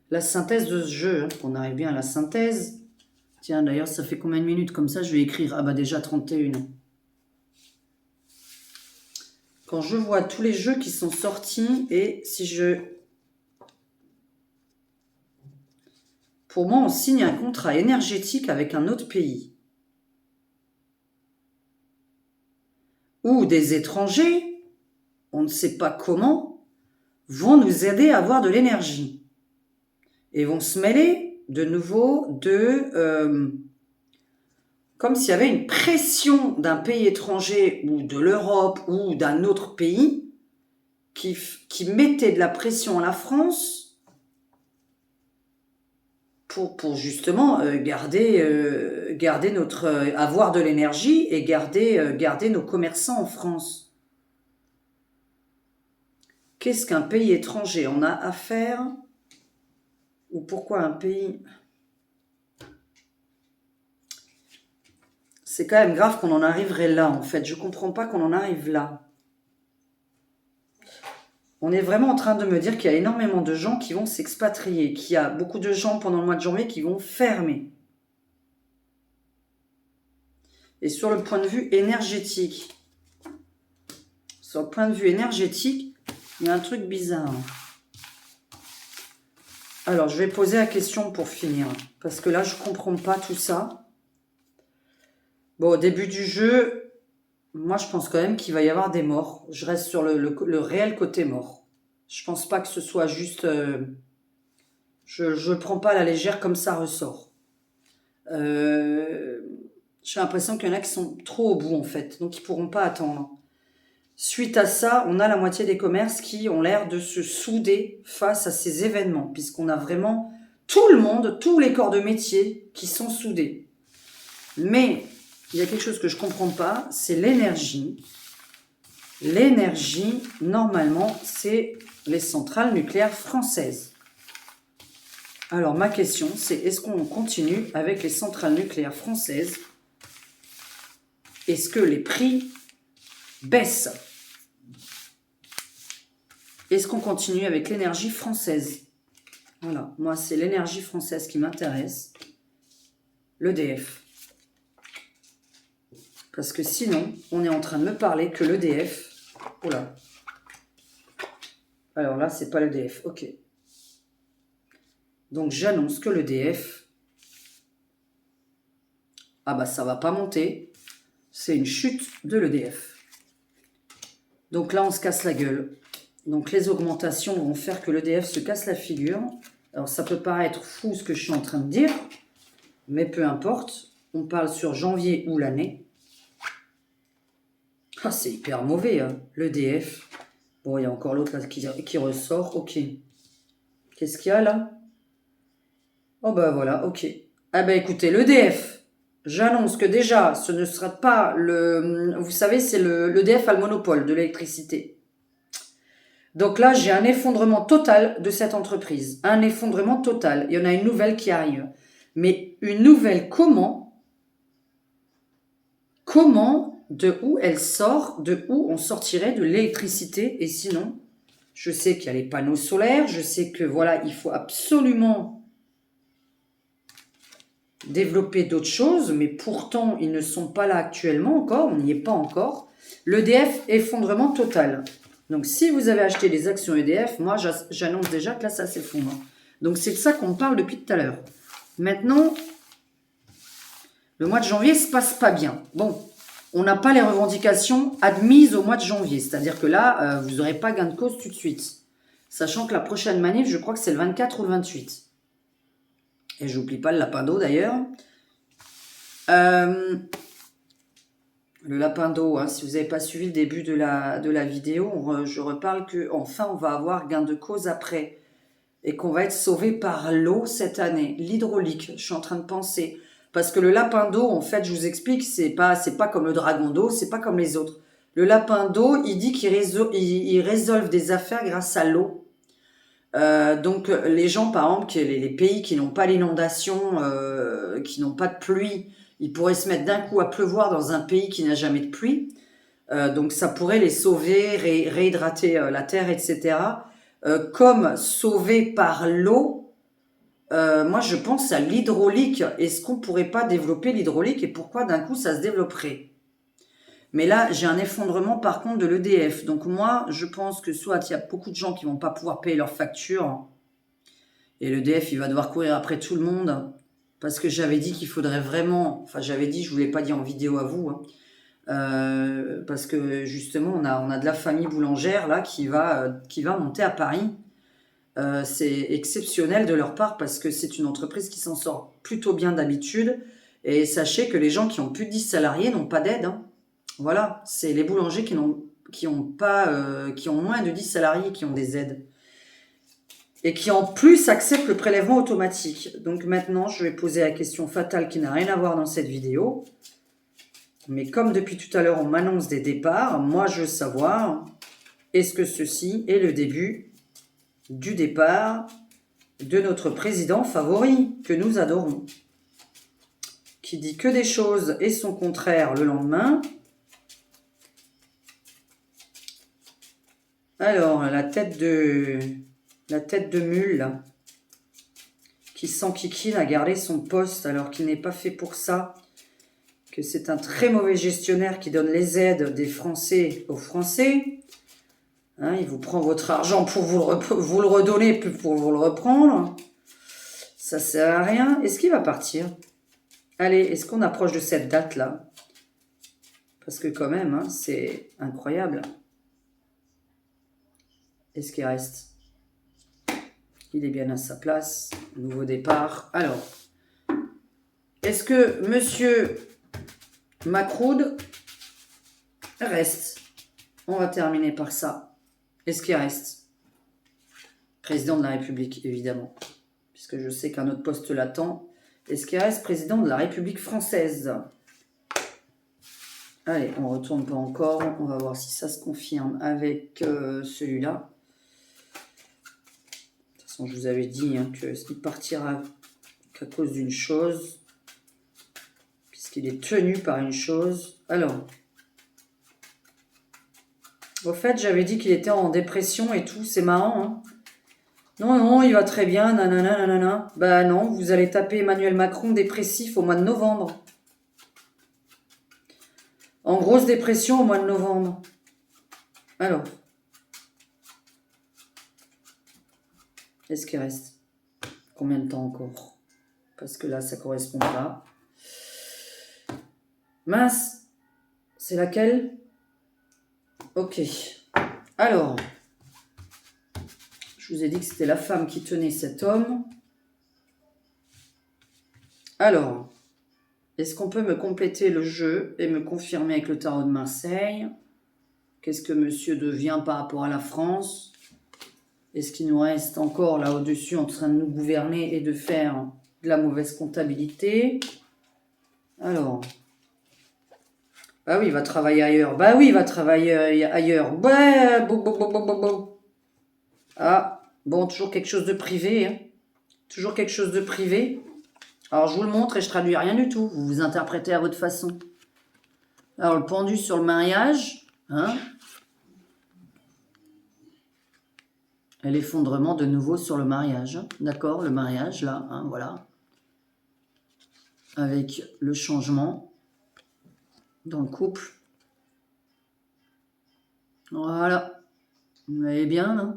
la synthèse de ce jeu. On arrive bien à la synthèse. Tiens, d'ailleurs, ça fait combien de minutes? Comme ça, je vais écrire. Ah bah déjà 31. Quand je vois tous les jeux qui sont sortis et si je... Pour moi, on signe un contrat énergétique avec un autre pays. Ou des étrangers, on ne sait pas comment, vont nous aider à avoir de l'énergie. Et vont se mêler de nouveau comme s'il y avait une pression d'un pays étranger ou de l'Europe ou d'un autre pays qui mettait de la pression à la France pour justement garder notre avoir de l'énergie et garder nos commerçants en France. Qu'est-ce qu'un pays étranger en a à faire? Ou pourquoi un pays... C'est quand même grave qu'on en arriverait là, en fait. Je ne comprends pas qu'on en arrive là. On est vraiment en train de me dire qu'il y a énormément de gens qui vont s'expatrier, qu'il y a beaucoup de gens pendant le mois de janvier qui vont fermer. Et sur le point de vue énergétique, il y a un truc bizarre. Alors, je vais poser la question pour finir, parce que là, je ne comprends pas tout ça. Bon, au début du jeu, moi, je pense quand même qu'il va y avoir des morts. Je reste sur le réel côté mort. Je pense pas que ce soit juste... je prends pas à la légère comme ça ressort. J'ai l'impression qu'il y en a qui sont trop au bout, en fait. Donc, ils pourront pas attendre. Suite à ça, on a la moitié des commerces qui ont l'air de se souder face à ces événements, puisqu'on a vraiment tout le monde, tous les corps de métier qui sont soudés. Mais... il y a quelque chose que je ne comprends pas, c'est l'énergie. L'énergie, normalement, c'est les centrales nucléaires françaises. Alors, ma question, c'est est-ce qu'on continue avec les centrales nucléaires françaises? Est-ce que les prix baissent? Est-ce qu'on continue avec l'énergie française? Voilà, moi, c'est l'énergie française qui m'intéresse. L'EDF. Parce que sinon, on est en train de me parler que l'EDF... Oula. Alors là, c'est pas l'EDF. Ok. Donc, j'annonce que l'EDF... ah bah, ça va pas monter. C'est une chute de l'EDF. Donc là, on se casse la gueule. Donc, les augmentations vont faire que l'EDF se casse la figure. Alors, ça peut paraître fou ce que je suis en train de dire. Mais peu importe. On parle sur janvier ou l'année. Ah, c'est hyper mauvais, hein. L'EDF. Bon, il y a encore l'autre là qui ressort. Ok. Qu'est-ce qu'il y a là? Oh bah voilà, ok. Ah bah écoutez, l'EDF. J'annonce que déjà, ce ne sera pas le... vous savez, c'est l'EDF a le monopole de l'électricité. Donc là, j'ai un effondrement total de cette entreprise. Un effondrement total. Il y en a une nouvelle qui arrive. Mais une nouvelle comment? Comment, de où elle sort, de où on sortirait de l'électricité? Et sinon, je sais qu'il y a les panneaux solaires, je sais que voilà, il faut absolument développer d'autres choses, mais pourtant, ils ne sont pas là actuellement encore, on n'y est pas encore. L'EDF, effondrement total. Donc, si vous avez acheté des actions EDF, moi, j'annonce déjà que là, ça s'effondre. Donc, c'est de ça qu'on parle depuis tout à l'heure. Maintenant, le mois de janvier se passe pas bien. Bon, on n'a pas les revendications admises au mois de janvier. C'est-à-dire que là, vous n'aurez pas gain de cause tout de suite. Sachant que la prochaine manif, je crois que c'est le 24 ou le 28. Et j'oublie pas le lapin d'eau d'ailleurs. Le lapin d'eau, hein, si vous n'avez pas suivi le début de la vidéo, je reparle qu'enfin on va avoir gain de cause après. Et qu'on va être sauvé par l'eau cette année. L'hydraulique, je suis en train de penser. Parce que le lapin d'eau, en fait, je vous explique, c'est pas comme le dragon d'eau, c'est pas comme les autres. Le lapin d'eau, il dit qu'il résolve des affaires grâce à l'eau. Donc les gens, par exemple, les pays qui n'ont pas l'inondation, qui n'ont pas de pluie, ils pourraient se mettre d'un coup à pleuvoir dans un pays qui n'a jamais de pluie. Donc ça pourrait les sauver, réhydrater la terre, etc. Comme sauver par l'eau, moi je pense à l'hydraulique. Est-ce qu'on pourrait pas développer l'hydraulique et pourquoi d'un coup ça se développerait? Mais là, j'ai un effondrement par contre de l'EDF. Donc moi, je pense que soit il y a beaucoup de gens qui vont pas pouvoir payer leurs factures et l'EDF, il va devoir courir après tout le monde parce que j'avais dit qu'il faudrait vraiment... Enfin, j'avais dit, je ne vous l'ai pas dit en vidéo à vous, hein, parce que justement, on a de la famille boulangère là qui va monter à Paris. C'est exceptionnel de leur part parce que c'est une entreprise qui s'en sort plutôt bien d'habitude. Et sachez que les gens qui ont plus de 10 salariés n'ont pas d'aide, hein. Voilà, c'est les boulangers qui ont moins de 10 salariés qui ont des aides. Et qui en plus acceptent le prélèvement automatique. Donc maintenant, je vais poser la question fatale qui n'a rien à voir dans cette vidéo. Mais comme depuis tout à l'heure, on m'annonce des départs, moi je veux savoir, est-ce que ceci est le début du départ de notre président favori, que nous adorons, qui dit que des choses et son contraire le lendemain. Alors, la tête de mule, là, qui s'enquiquine à garder son poste alors qu'il n'est pas fait pour ça, que c'est un très mauvais gestionnaire qui donne les aides des Français aux Français. Hein, il vous prend votre argent pour vous le redonner, plus pour vous le reprendre. Ça sert à rien. Est-ce qu'il va partir? Allez, est-ce qu'on approche de cette date-là? Parce que quand même, hein, c'est incroyable. Est-ce qu'il reste? Il est bien à sa place. Nouveau départ. Alors, est-ce que Monsieur Macron reste? On va terminer par ça. Est-ce qu'il reste? Président de la République, évidemment. Puisque je sais qu'un autre poste l'attend. Est-ce qu'il reste président de la République française? Allez, on ne retourne pas encore. On va voir si ça se confirme avec celui-là. De toute façon, je vous avais dit hein, qu'il partira qu'à cause d'une chose. Puisqu'il est tenu par une chose. Alors, au fait, j'avais dit qu'il était en dépression et tout. C'est marrant, hein. Non, il va très bien, nanana, nanana. Bah non, vous allez taper Emmanuel Macron dépressif au mois de novembre. En grosse dépression au mois de novembre. Alors. Est-ce qu'il reste? Combien de temps encore? Parce que là, ça ne correspond pas. Mince. C'est laquelle? Ok. Alors. Je vous ai dit que c'était la femme qui tenait cet homme. Alors, est-ce qu'on peut me compléter le jeu et me confirmer avec le tarot de Marseille? Qu'est-ce que monsieur devient par rapport à la France? Est-ce qu'il nous reste encore là au-dessus en train de nous gouverner et de faire de la mauvaise comptabilité? Alors, bah oui, il va travailler ailleurs. Bah oui, il va travailler ailleurs. Ouais, bon. Ah. Bon, toujours quelque chose de privé. Hein. Toujours quelque chose de privé. Alors, je vous le montre et je traduis rien du tout. Vous vous interprétez à votre façon. Alors, le pendu sur le mariage. Hein. Et l'effondrement de nouveau sur le mariage. D'accord, le mariage, là. Hein, voilà. avec le changement dans le couple. Voilà. Vous voyez bien, là?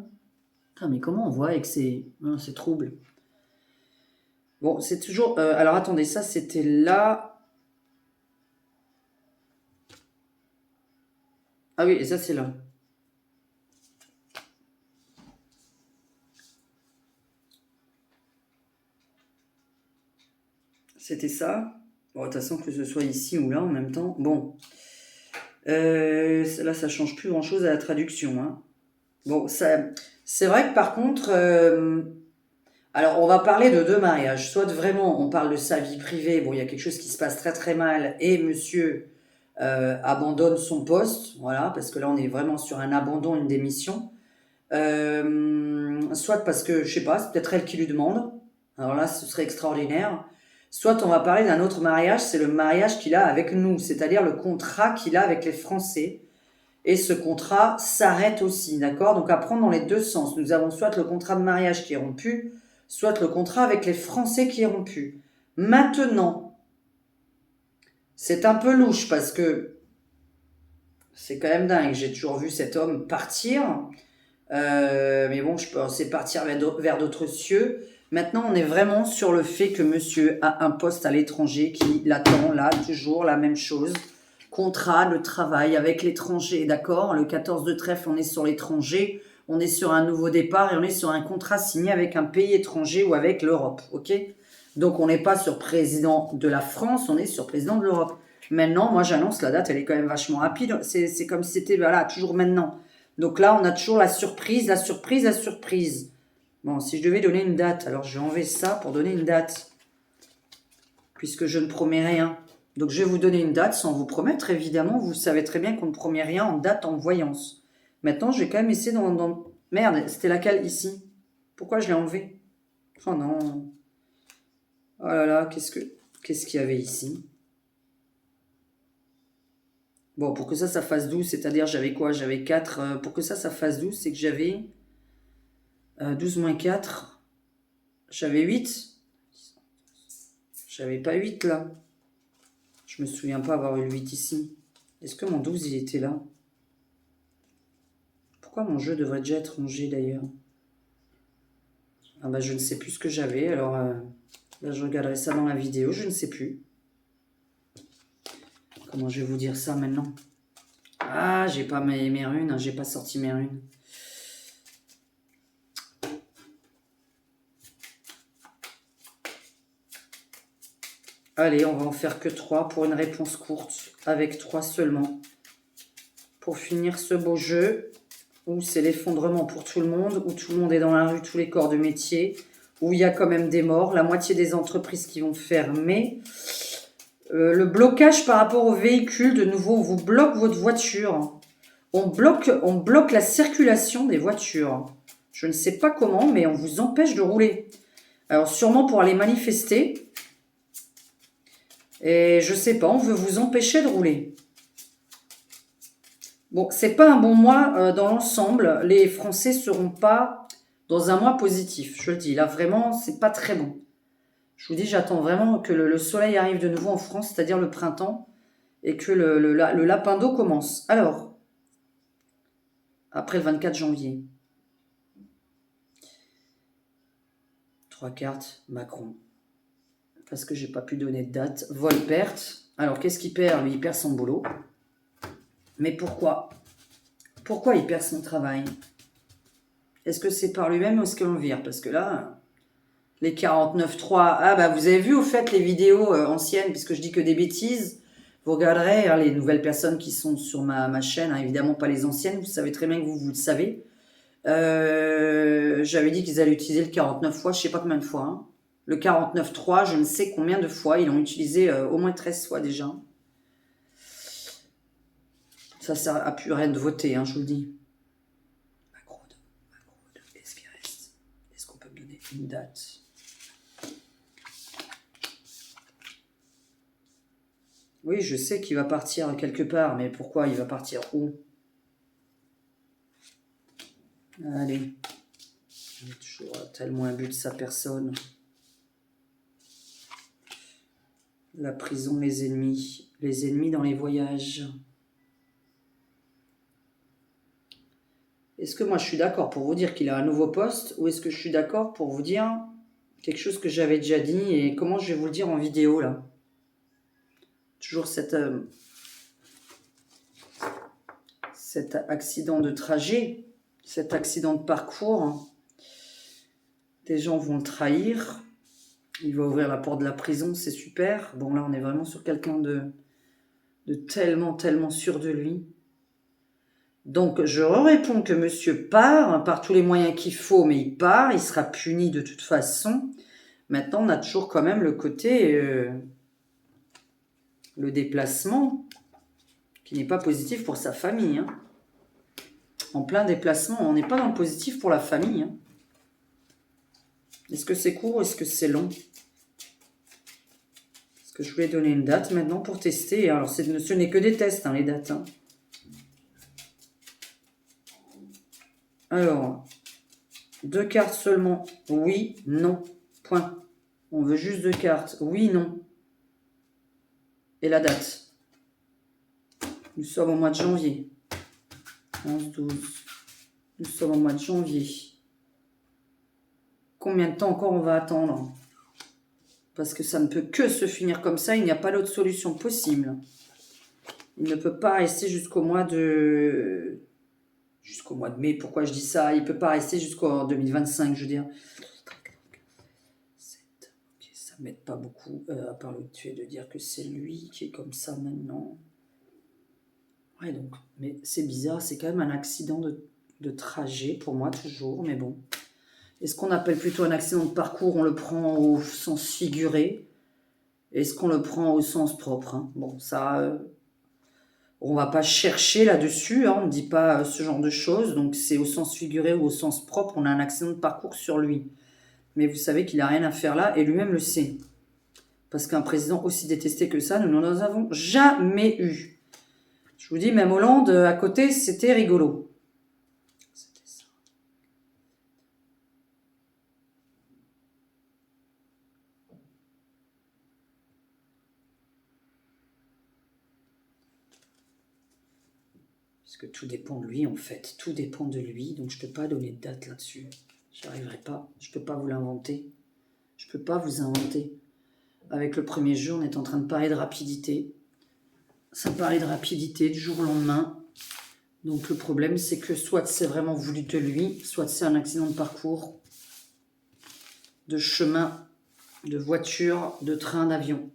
Putain, mais comment on voit avec ces troubles? Bon, c'est toujours... alors, attendez, ça, c'était là. Ah oui, et ça, c'est là. C'était ça. Bon, de toute façon, que ce soit ici ou là, en même temps. Bon. Là, ça change plus grand-chose à la traduction, hein. Bon, c'est vrai que par contre... alors, on va parler de deux mariages. Soit vraiment, on parle de sa vie privée. Bon, il y a quelque chose qui se passe très très mal et monsieur abandonne son poste. Voilà, parce que là, on est vraiment sur un abandon, une démission. Soit parce que, je sais pas, c'est peut-être elle qui lui demande. Alors là, ce serait extraordinaire. Soit on va parler d'un autre mariage, c'est le mariage qu'il a avec nous, c'est-à-dire le contrat qu'il a avec les Français. Et ce contrat s'arrête aussi, d'accord? Donc à prendre dans les deux sens. Nous avons soit le contrat de mariage qui est rompu, soit le contrat avec les Français qui est rompu. Maintenant, c'est un peu louche parce que c'est quand même dingue. J'ai toujours vu cet homme partir. Mais bon, je pensais partir vers d'autres cieux. Maintenant, on est vraiment sur le fait que monsieur a un poste à l'étranger qui l'attend, là, toujours la même chose. Contrat de travail avec l'étranger, d'accord? Le 14 de trèfle, on est sur l'étranger. On est sur un nouveau départ et on est sur un contrat signé avec un pays étranger ou avec l'Europe, ok? Donc, on n'est pas sur président de la France, on est sur président de l'Europe. Maintenant, moi, j'annonce, la date, elle est quand même vachement rapide. C'est comme si c'était, voilà, toujours maintenant. Donc là, on a toujours la surprise, la surprise, la surprise. Bon, si je devais donner une date, alors je vais enlever ça pour donner une date. Puisque je ne promets rien. Donc je vais vous donner une date sans vous promettre, évidemment. Vous savez très bien qu'on ne promet rien en date, en voyance. Maintenant, je vais quand même essayer dans... Merde, c'était laquelle ici? Pourquoi je l'ai enlevé? Oh non. Oh là là, qu'est-ce qu'il y avait ici? Bon, pour que ça fasse 12, c'est-à-dire j'avais quoi? J'avais 4. Pour que ça fasse 12, c'est que j'avais 12 moins 4. J'avais 8. J'avais pas 8 là. Je me souviens pas avoir eu le 8 ici. Est-ce que mon 12 il était là? Pourquoi mon jeu devrait déjà être rangé d'ailleurs? Ah bah je ne sais plus ce que j'avais. Alors là je regarderai ça dans la vidéo. Je ne sais plus. Comment je vais vous dire ça maintenant? Ah, j'ai pas mes runes. Hein, j'ai pas sorti mes runes. Allez, on va en faire que 3 pour une réponse courte. Avec 3 seulement. Pour finir ce beau jeu. Où c'est l'effondrement pour tout le monde. Où tout le monde est dans la rue, tous les corps de métier. Où il y a quand même des morts. La moitié des entreprises qui vont fermer. Le blocage par rapport aux véhicules, de nouveau, on vous bloque votre voiture. On bloque la circulation des voitures. Je ne sais pas comment, mais on vous empêche de rouler. Alors sûrement pour aller manifester. Et je sais pas, on veut vous empêcher de rouler. Bon, c'est pas un bon mois dans l'ensemble. Les Français seront pas dans un mois positif. Je le dis, là vraiment, c'est pas très bon. Je vous dis, j'attends vraiment que le soleil arrive de nouveau en France, c'est-à-dire le printemps, et que le lapin d'eau commence. Alors, après le 24 janvier. 3 cartes, Macron. Parce que j'ai pas pu donner de date. Vol-perte. Alors, qu'est-ce qu'il perd? Lui, il perd son boulot. Mais pourquoi? Pourquoi il perd son travail? Est-ce que c'est par lui-même ou est-ce qu'on le vire? Parce que là, les 49.3... Ah bah, vous avez vu au fait les vidéos anciennes, puisque je dis que des bêtises. Vous regarderez hein, les nouvelles personnes qui sont sur ma chaîne, hein, évidemment pas les anciennes, vous savez très bien que vous le savez. J'avais dit qu'ils allaient utiliser le 49 fois, je sais pas combien de fois. Hein. Le 49.3, je ne sais combien de fois. Ils l'ont utilisé au moins 13 fois déjà. Ça sert à plus rien de voter, hein, je vous le dis. Macron, est-ce qu'il reste? Est-ce qu'on peut me donner une date? Oui, je sais qu'il va partir quelque part, mais pourquoi il va partir où? Allez. Il y a toujours tellement un but de sa personne. La prison, les ennemis dans les voyages. Est-ce que moi je suis d'accord pour vous dire qu'il a un nouveau poste ou est-ce que je suis d'accord pour vous dire quelque chose que j'avais déjà dit et comment je vais vous le dire en vidéo là? Toujours cet accident de trajet, cet accident de parcours. Des gens vont le trahir. Il va ouvrir la porte de la prison, c'est super. Bon là on est vraiment sur quelqu'un de tellement, tellement sûr de lui. Donc, je réponds que monsieur part, par tous les moyens qu'il faut, mais il part, il sera puni de toute façon. Maintenant, on a toujours quand même le côté, le déplacement, qui n'est pas positif pour sa famille. Hein. En plein déplacement, on n'est pas dans le positif pour la famille. Hein. Est-ce que c'est court, est-ce que c'est long? Est-ce que je voulais donner une date maintenant pour tester? Alors, ce n'est que des tests, hein, les dates. Hein. Alors, 2 cartes seulement. Oui, non, point. On veut juste 2 cartes. Oui, non. Et la date. Nous sommes au mois de janvier. 11, 12. Nous sommes au mois de janvier. Combien de temps encore on va attendre? Parce que ça ne peut que se finir comme ça. Il n'y a pas d'autre solution possible. Il ne peut pas rester jusqu'au mois de mai. Pourquoi je dis ça? Il ne peut pas rester jusqu'en 2025, je veux dire. Okay, ça ne m'aide pas beaucoup, à part le fait de dire que c'est lui qui est comme ça maintenant. Ouais, donc, mais c'est bizarre, c'est quand même un accident de trajet pour moi, toujours, mais bon. Est-ce qu'on appelle plutôt un accident de parcours, on le prend au sens figuré? Est-ce qu'on le prend au sens propre? Hein? Bon, ça... on va pas chercher là-dessus, hein, on ne dit pas ce genre de choses, donc c'est au sens figuré ou au sens propre, on a un accident de parcours sur lui. Mais vous savez qu'il n'a rien à faire là, et lui-même le sait. Parce qu'un président aussi détesté que ça, nous n'en avons jamais eu. Je vous dis, même Hollande, à côté, c'était rigolo. C'était ça. Parce que tout dépend de lui, en fait. Tout dépend de lui, donc je ne peux pas donner de date là-dessus. J'y arriverai pas. Je ne peux pas vous l'inventer. Je ne peux pas vous inventer. Avec le premier jeu, on est en train de parler de rapidité. Ça parlait de rapidité du jour au lendemain. Donc le problème, c'est que soit c'est vraiment voulu de lui, soit c'est un accident de parcours, de chemin, de voiture, de train, d'avion.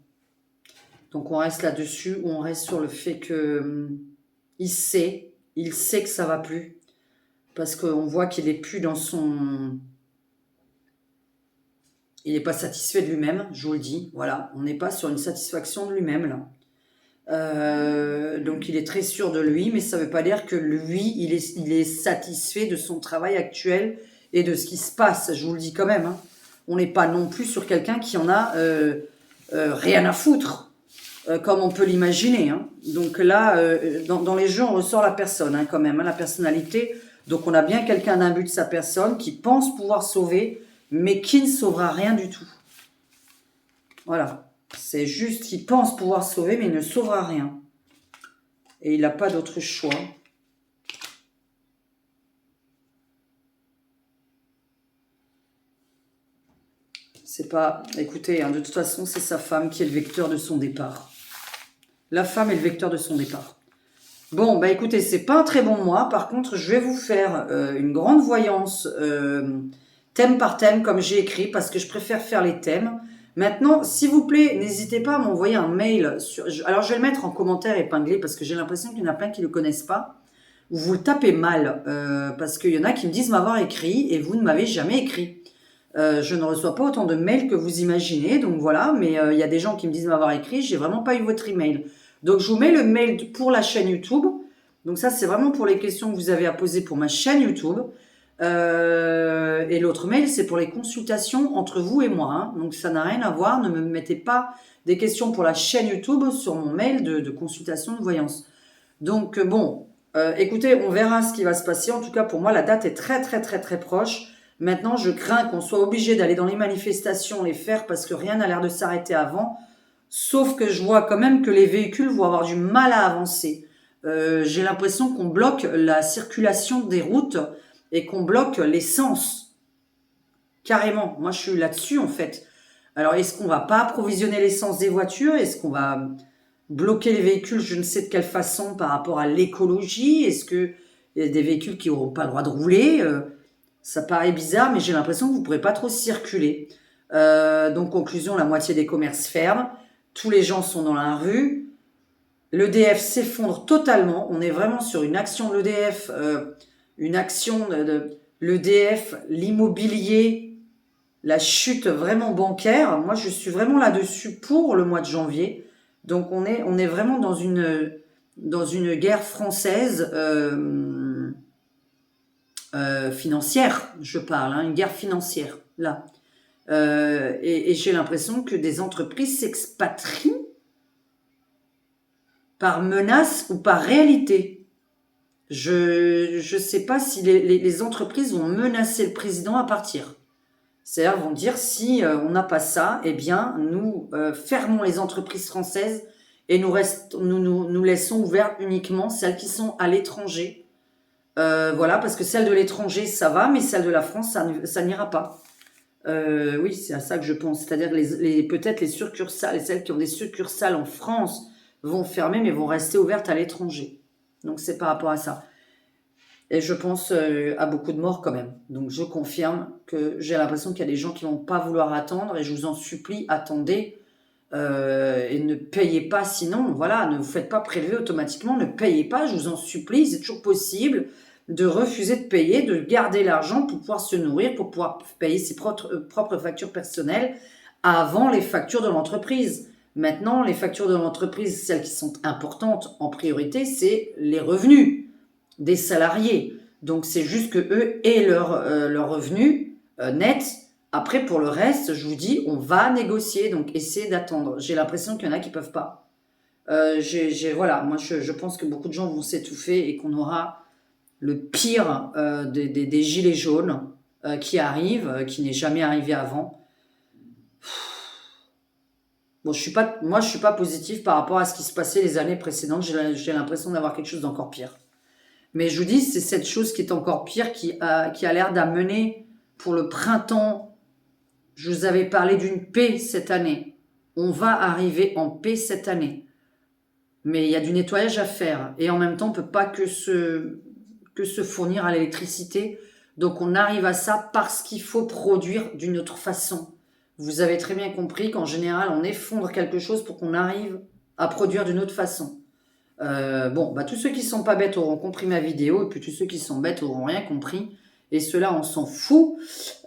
Donc on reste là-dessus, ou on reste sur le fait que il sait que ça va plus, parce qu'on voit qu'il est plus dans son... Il n'est pas satisfait de lui-même, je vous le dis. Voilà, on n'est pas sur une satisfaction de lui-même là. Donc il est très sûr de lui, mais ça ne veut pas dire que lui, il est satisfait de son travail actuel et de ce qui se passe. Je vous le dis quand même. Hein. On n'est pas non plus sur quelqu'un qui en a rien à foutre, comme on peut l'imaginer. Hein. Donc là, dans les jeux, on ressort la personne hein, quand même, hein, la personnalité. Donc on a bien quelqu'un d'un but de sa personne qui pense pouvoir sauver, mais qui ne sauvera rien du tout. Voilà. C'est juste qu'il pense pouvoir sauver, mais il ne sauvera rien. Et il n'a pas d'autre choix. C'est pas... Écoutez, hein, de toute façon, c'est sa femme qui est le vecteur de son départ. La femme est le vecteur de son départ. Bon, bah écoutez, c'est pas un très bon mois. Par contre, je vais vous faire une grande voyance thème par thème, comme j'ai écrit, parce que je préfère faire les thèmes. Maintenant, s'il vous plaît, n'hésitez pas à m'envoyer un mail. Alors, je vais le mettre en commentaire épinglé parce que j'ai l'impression qu'il y en a plein qui ne le connaissent pas. Ou vous le tapez mal parce qu'il y en a qui me disent m'avoir écrit et vous ne m'avez jamais écrit. Je ne reçois pas autant de mails que vous imaginez. Donc voilà, mais il y a des gens qui me disent m'avoir écrit. J'ai vraiment pas eu votre email. Donc, je vous mets le mail pour la chaîne YouTube. Donc ça, c'est vraiment pour les questions que vous avez à poser pour ma chaîne YouTube. Et l'autre mail, c'est pour les consultations entre vous et moi. Hein. Donc, ça n'a rien à voir. Ne me mettez pas des questions pour la chaîne YouTube sur mon mail de consultation de voyance. Donc, bon, écoutez, on verra ce qui va se passer. En tout cas, pour moi, la date est très, très, très, très proche. Maintenant, je crains qu'on soit obligé d'aller dans les manifestations, les faire, parce que rien n'a l'air de s'arrêter avant. Sauf que je vois quand même que les véhicules vont avoir du mal à avancer. J'ai l'impression qu'on bloque la circulation des routes et qu'on bloque l'essence. Carrément. Moi, je suis là-dessus, en fait. Alors, est-ce qu'on va pas approvisionner l'essence des voitures? Est-ce qu'on va bloquer les véhicules, je ne sais de quelle façon, par rapport à l'écologie? Est-ce que il y a des véhicules qui n'auront pas le droit de rouler? Ça paraît bizarre, mais j'ai l'impression que vous ne pourrez pas trop circuler. Donc, conclusion, la moitié des commerces ferment. Tous les gens sont dans la rue. L'EDF s'effondre totalement. On est vraiment sur une action de l'EDF, une action de l'EDF, l'immobilier, la chute vraiment bancaire. Moi, je suis vraiment là-dessus pour le mois de janvier. Donc, on est vraiment dans une guerre française financière, je parle, hein, une guerre financière, là. Et j'ai l'impression que des entreprises s'expatrient par menace ou par réalité. Je sais pas si les entreprises vont menacer le président à partir. C'est-à-dire vont dire si on n'a pas ça, eh bien nous fermons les entreprises françaises et nous laissons ouvertes uniquement celles qui sont à l'étranger. Voilà, parce que celles de l'étranger ça va, mais celles de la France ça n'ira pas. Oui, c'est à ça que je pense. C'est-à-dire peut-être les succursales et celles qui ont des succursales en France vont fermer, mais vont rester ouvertes à l'étranger. Donc c'est par rapport à ça. Et je pense à beaucoup de morts quand même. Donc je confirme que j'ai l'impression qu'il y a des gens qui vont pas vouloir attendre. Et je vous en supplie, attendez et ne payez pas. Sinon, voilà, ne vous faites pas prélever automatiquement. Ne payez pas, je vous en supplie. C'est toujours possible de refuser de payer, de garder l'argent pour pouvoir se nourrir, pour pouvoir payer ses propres factures personnelles avant les factures de l'entreprise. Maintenant, les factures de l'entreprise, celles qui sont importantes en priorité, c'est les revenus des salariés. Donc, c'est juste que eux aient leur revenu net. Après, pour le reste, je vous dis, on va négocier. Donc, essayez d'attendre. J'ai l'impression qu'il y en a qui peuvent pas. Voilà, moi, je pense que beaucoup de gens vont s'étouffer et qu'on aura le pire des gilets jaunes qui arrive, qui n'est jamais arrivé avant. Bon, moi, je suis pas positif par rapport à ce qui se passait les années précédentes. J'ai l'impression d'avoir quelque chose d'encore pire. Mais je vous dis, c'est cette chose qui est encore pire, qui a l'air d'amener pour le printemps. Je vous avais parlé d'une paix cette année. On va arriver en paix cette année. Mais il y a du nettoyage à faire. Et en même temps, on ne peut pas que se fournir à l'électricité. Donc on arrive à ça parce qu'il faut produire d'une autre façon. Vous avez très bien compris qu'en général, on effondre quelque chose pour qu'on arrive à produire d'une autre façon. Bon, tous ceux qui sont pas bêtes auront compris ma vidéo, et puis tous ceux qui sont bêtes auront rien compris. Et ceux-là, on s'en fout.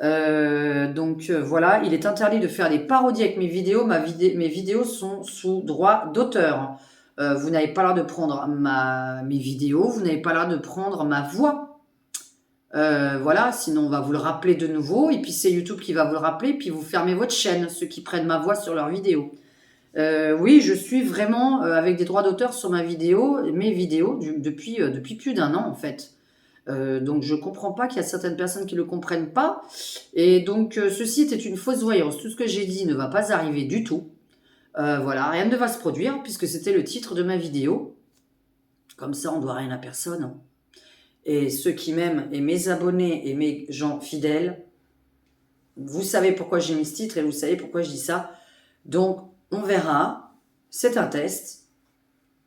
Donc voilà, il est interdit de faire des parodies avec mes vidéos. Mes vidéos sont sous droit d'auteur. Vous n'avez pas l'air de prendre mes vidéos, vous n'avez pas l'air de prendre ma voix. Voilà, sinon on va vous le rappeler de nouveau, et puis c'est YouTube qui va vous le rappeler, puis vous fermez votre chaîne, ceux qui prennent ma voix sur leurs vidéos. Oui, je suis vraiment avec des droits d'auteur sur mes vidéos depuis plus d'un an en fait. Donc je comprends pas qu'il y a certaines personnes qui le comprennent pas. Et donc ceci était une fausse voyance. Tout ce que j'ai dit ne va pas arriver du tout. Voilà, rien ne va se produire puisque c'était le titre de ma vidéo. Comme ça, on doit rien à personne, hein. Et ceux qui m'aiment, et mes abonnés, et mes gens fidèles, vous savez pourquoi j'ai mis ce titre et vous savez pourquoi je dis ça. Donc, on verra. C'est un test.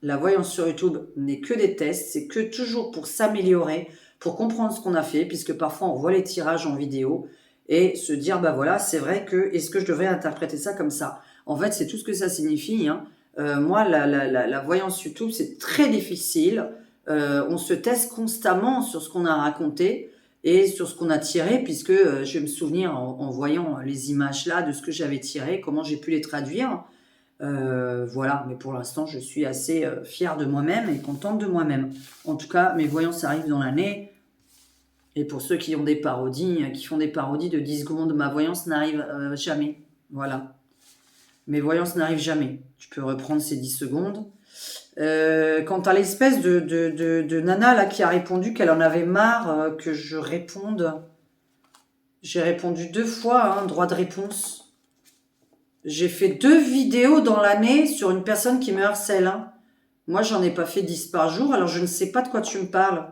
La voyance sur YouTube n'est que des tests. C'est que toujours pour s'améliorer, pour comprendre ce qu'on a fait, puisque parfois on voit les tirages en vidéo et se dire, voilà, c'est vrai que, est-ce que je devrais interpréter ça comme ça? En fait, c'est tout ce que ça signifie, hein. Moi, la voyance YouTube, c'est très difficile. On se teste constamment sur ce qu'on a raconté et sur ce qu'on a tiré, puisque je vais me souvenir en voyant les images là de ce que j'avais tiré, comment j'ai pu les traduire. Voilà, mais pour l'instant, je suis assez fière de moi-même et contente de moi-même. En tout cas, mes voyances arrivent dans l'année. Et pour ceux qui ont des parodies, qui font des parodies de 10 secondes, ma voyance n'arrive jamais. Voilà. Mes voyances n'arrivent jamais. Tu peux reprendre ces 10 secondes. Quant à l'espèce de nana là qui a répondu qu'elle en avait marre que je réponde, j'ai répondu 2 fois, hein, droit de réponse. J'ai fait 2 vidéos dans l'année sur une personne qui me harcèle. Hein. Moi, j'en ai pas fait 10 par jour, alors je ne sais pas de quoi tu me parles.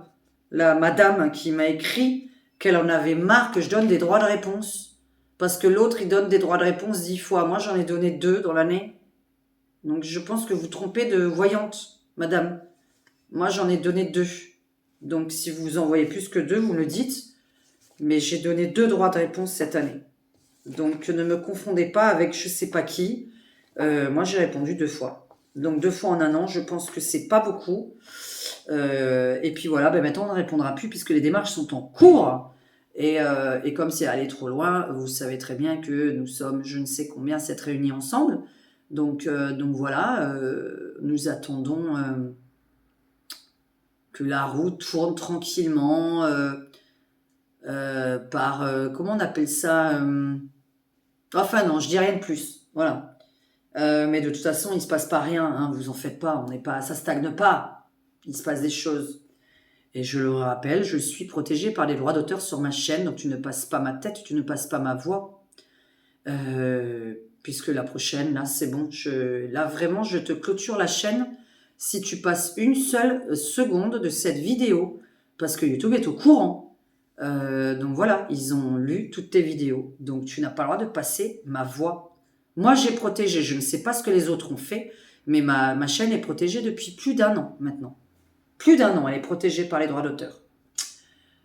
La madame qui m'a écrit qu'elle en avait marre que je donne des droits de réponse. Parce que l'autre, il donne des droits de réponse 10 fois. Moi, j'en ai donné 2 dans l'année. Donc, je pense que vous trompez de voyante, madame. Moi, j'en ai donné 2. Donc, si vous en voyez plus que 2, vous me le dites. Mais j'ai donné 2 droits de réponse cette année. Donc, ne me confondez pas avec je sais pas qui. Moi, j'ai répondu 2 fois. Donc, 2 fois en un an, je pense que c'est pas beaucoup. Et puis voilà, maintenant, on ne répondra plus puisque les démarches sont en cours. Et comme c'est allé trop loin, vous savez très bien que nous sommes, je ne sais combien, s'être réunis ensemble. Donc voilà, nous attendons que la roue tourne tranquillement par, comment on appelle ça enfin non, je dis rien de plus. Voilà. Mais de toute façon, il se passe pas rien. Hein, vous en faites pas. On n'est pas, ça stagne pas. Il se passe des choses. Et je le rappelle, je suis protégée par les droits d'auteur sur ma chaîne. Donc tu ne passes pas ma tête, tu ne passes pas ma voix. Puisque la prochaine, là, c'est bon. Là, vraiment, je te clôture la chaîne si tu passes une seule seconde de cette vidéo. Parce que YouTube est au courant. Donc voilà, ils ont lu toutes tes vidéos. Donc tu n'as pas le droit de passer ma voix. Moi, j'ai protégé. Je ne sais pas ce que les autres ont fait, mais ma chaîne est protégée depuis plus d'1 an maintenant. Plus d'1 an, elle est protégée par les droits d'auteur.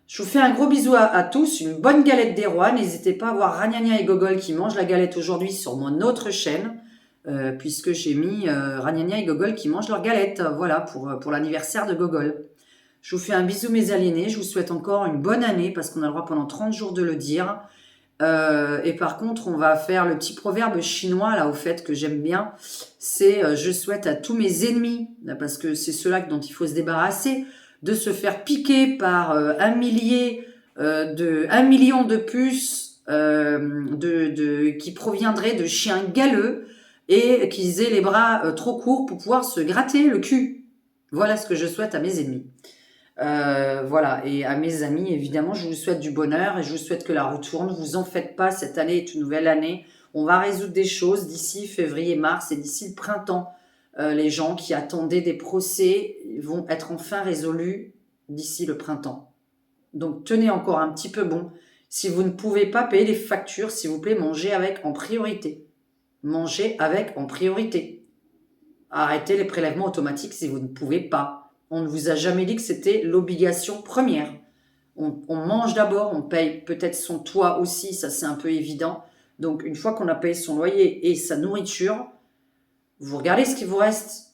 Je vous fais un gros bisou à tous, une bonne galette des rois. N'hésitez pas à voir Ragnagna et Gogol qui mangent la galette aujourd'hui sur mon autre chaîne, puisque j'ai mis Ragnagna et Gogol qui mangent leur galette, voilà, pour l'anniversaire de Gogol. Je vous fais un bisou mes aliénés, je vous souhaite encore une bonne année, parce qu'on a le droit pendant 30 jours de le dire. Et par contre, on va faire le petit proverbe chinois, là, au fait, que j'aime bien. C'est je souhaite à tous mes ennemis, parce que c'est ceux-là dont il faut se débarrasser, de se faire piquer par 1 million de puces qui proviendraient de chiens galeux et qu'ils aient les bras trop courts pour pouvoir se gratter le cul. Voilà ce que je souhaite à mes ennemis. Voilà, et à mes amis, évidemment, je vous souhaite du bonheur et je vous souhaite que la roue tourne. Vous en faites pas, cette année est une nouvelle année. On va résoudre des choses d'ici février, mars et d'ici le printemps. Les gens qui attendaient des procès vont être enfin résolus d'ici le printemps. Donc tenez encore un petit peu bon. Si vous ne pouvez pas payer les factures, s'il vous plaît, mangez avec en priorité. Mangez avec en priorité. Arrêtez les prélèvements automatiques si vous ne pouvez pas. On ne vous a jamais dit que c'était l'obligation première. On mange d'abord, on paye peut-être son toit aussi, ça c'est un peu évident. Donc une fois qu'on a payé son loyer et sa nourriture, vous regardez ce qui vous reste.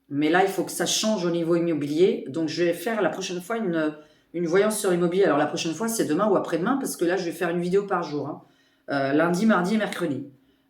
Mais là, il faut que ça change au niveau immobilier. Donc je vais faire la prochaine fois une voyance sur l'immobilier. Alors la prochaine fois, c'est demain ou après-demain, parce que là, je vais faire une vidéo par jour. Hein. Lundi, mardi et mercredi.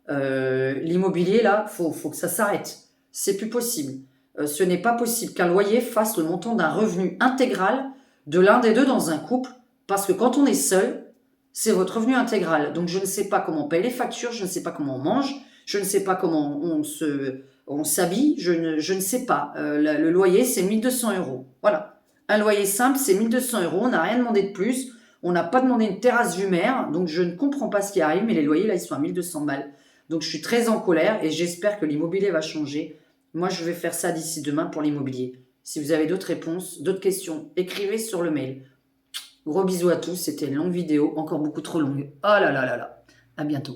L'immobilier, là, faut que ça s'arrête. C'est plus possible. Ce n'est pas possible qu'un loyer fasse le montant d'un revenu intégral de l'un des deux dans un couple, parce que quand on est seul, c'est votre revenu intégral. Donc je ne sais pas comment on paye les factures, je ne sais pas comment on mange, je ne sais pas comment on s'habille, je ne sais pas. Le loyer, c'est 1 200 €. Voilà. Un loyer simple, c'est 1 200 €, on n'a rien demandé de plus, on n'a pas demandé une terrasse vue mer, donc je ne comprends pas ce qui arrive, mais les loyers, là, ils sont à 1 200 balles. Donc je suis très en colère et j'espère que l'immobilier va changer. Moi, je vais faire ça d'ici demain pour l'immobilier. Si vous avez d'autres réponses, d'autres questions, écrivez sur le mail. Gros bisous à tous, c'était une longue vidéo, encore beaucoup trop longue. Oh là là là là, à bientôt.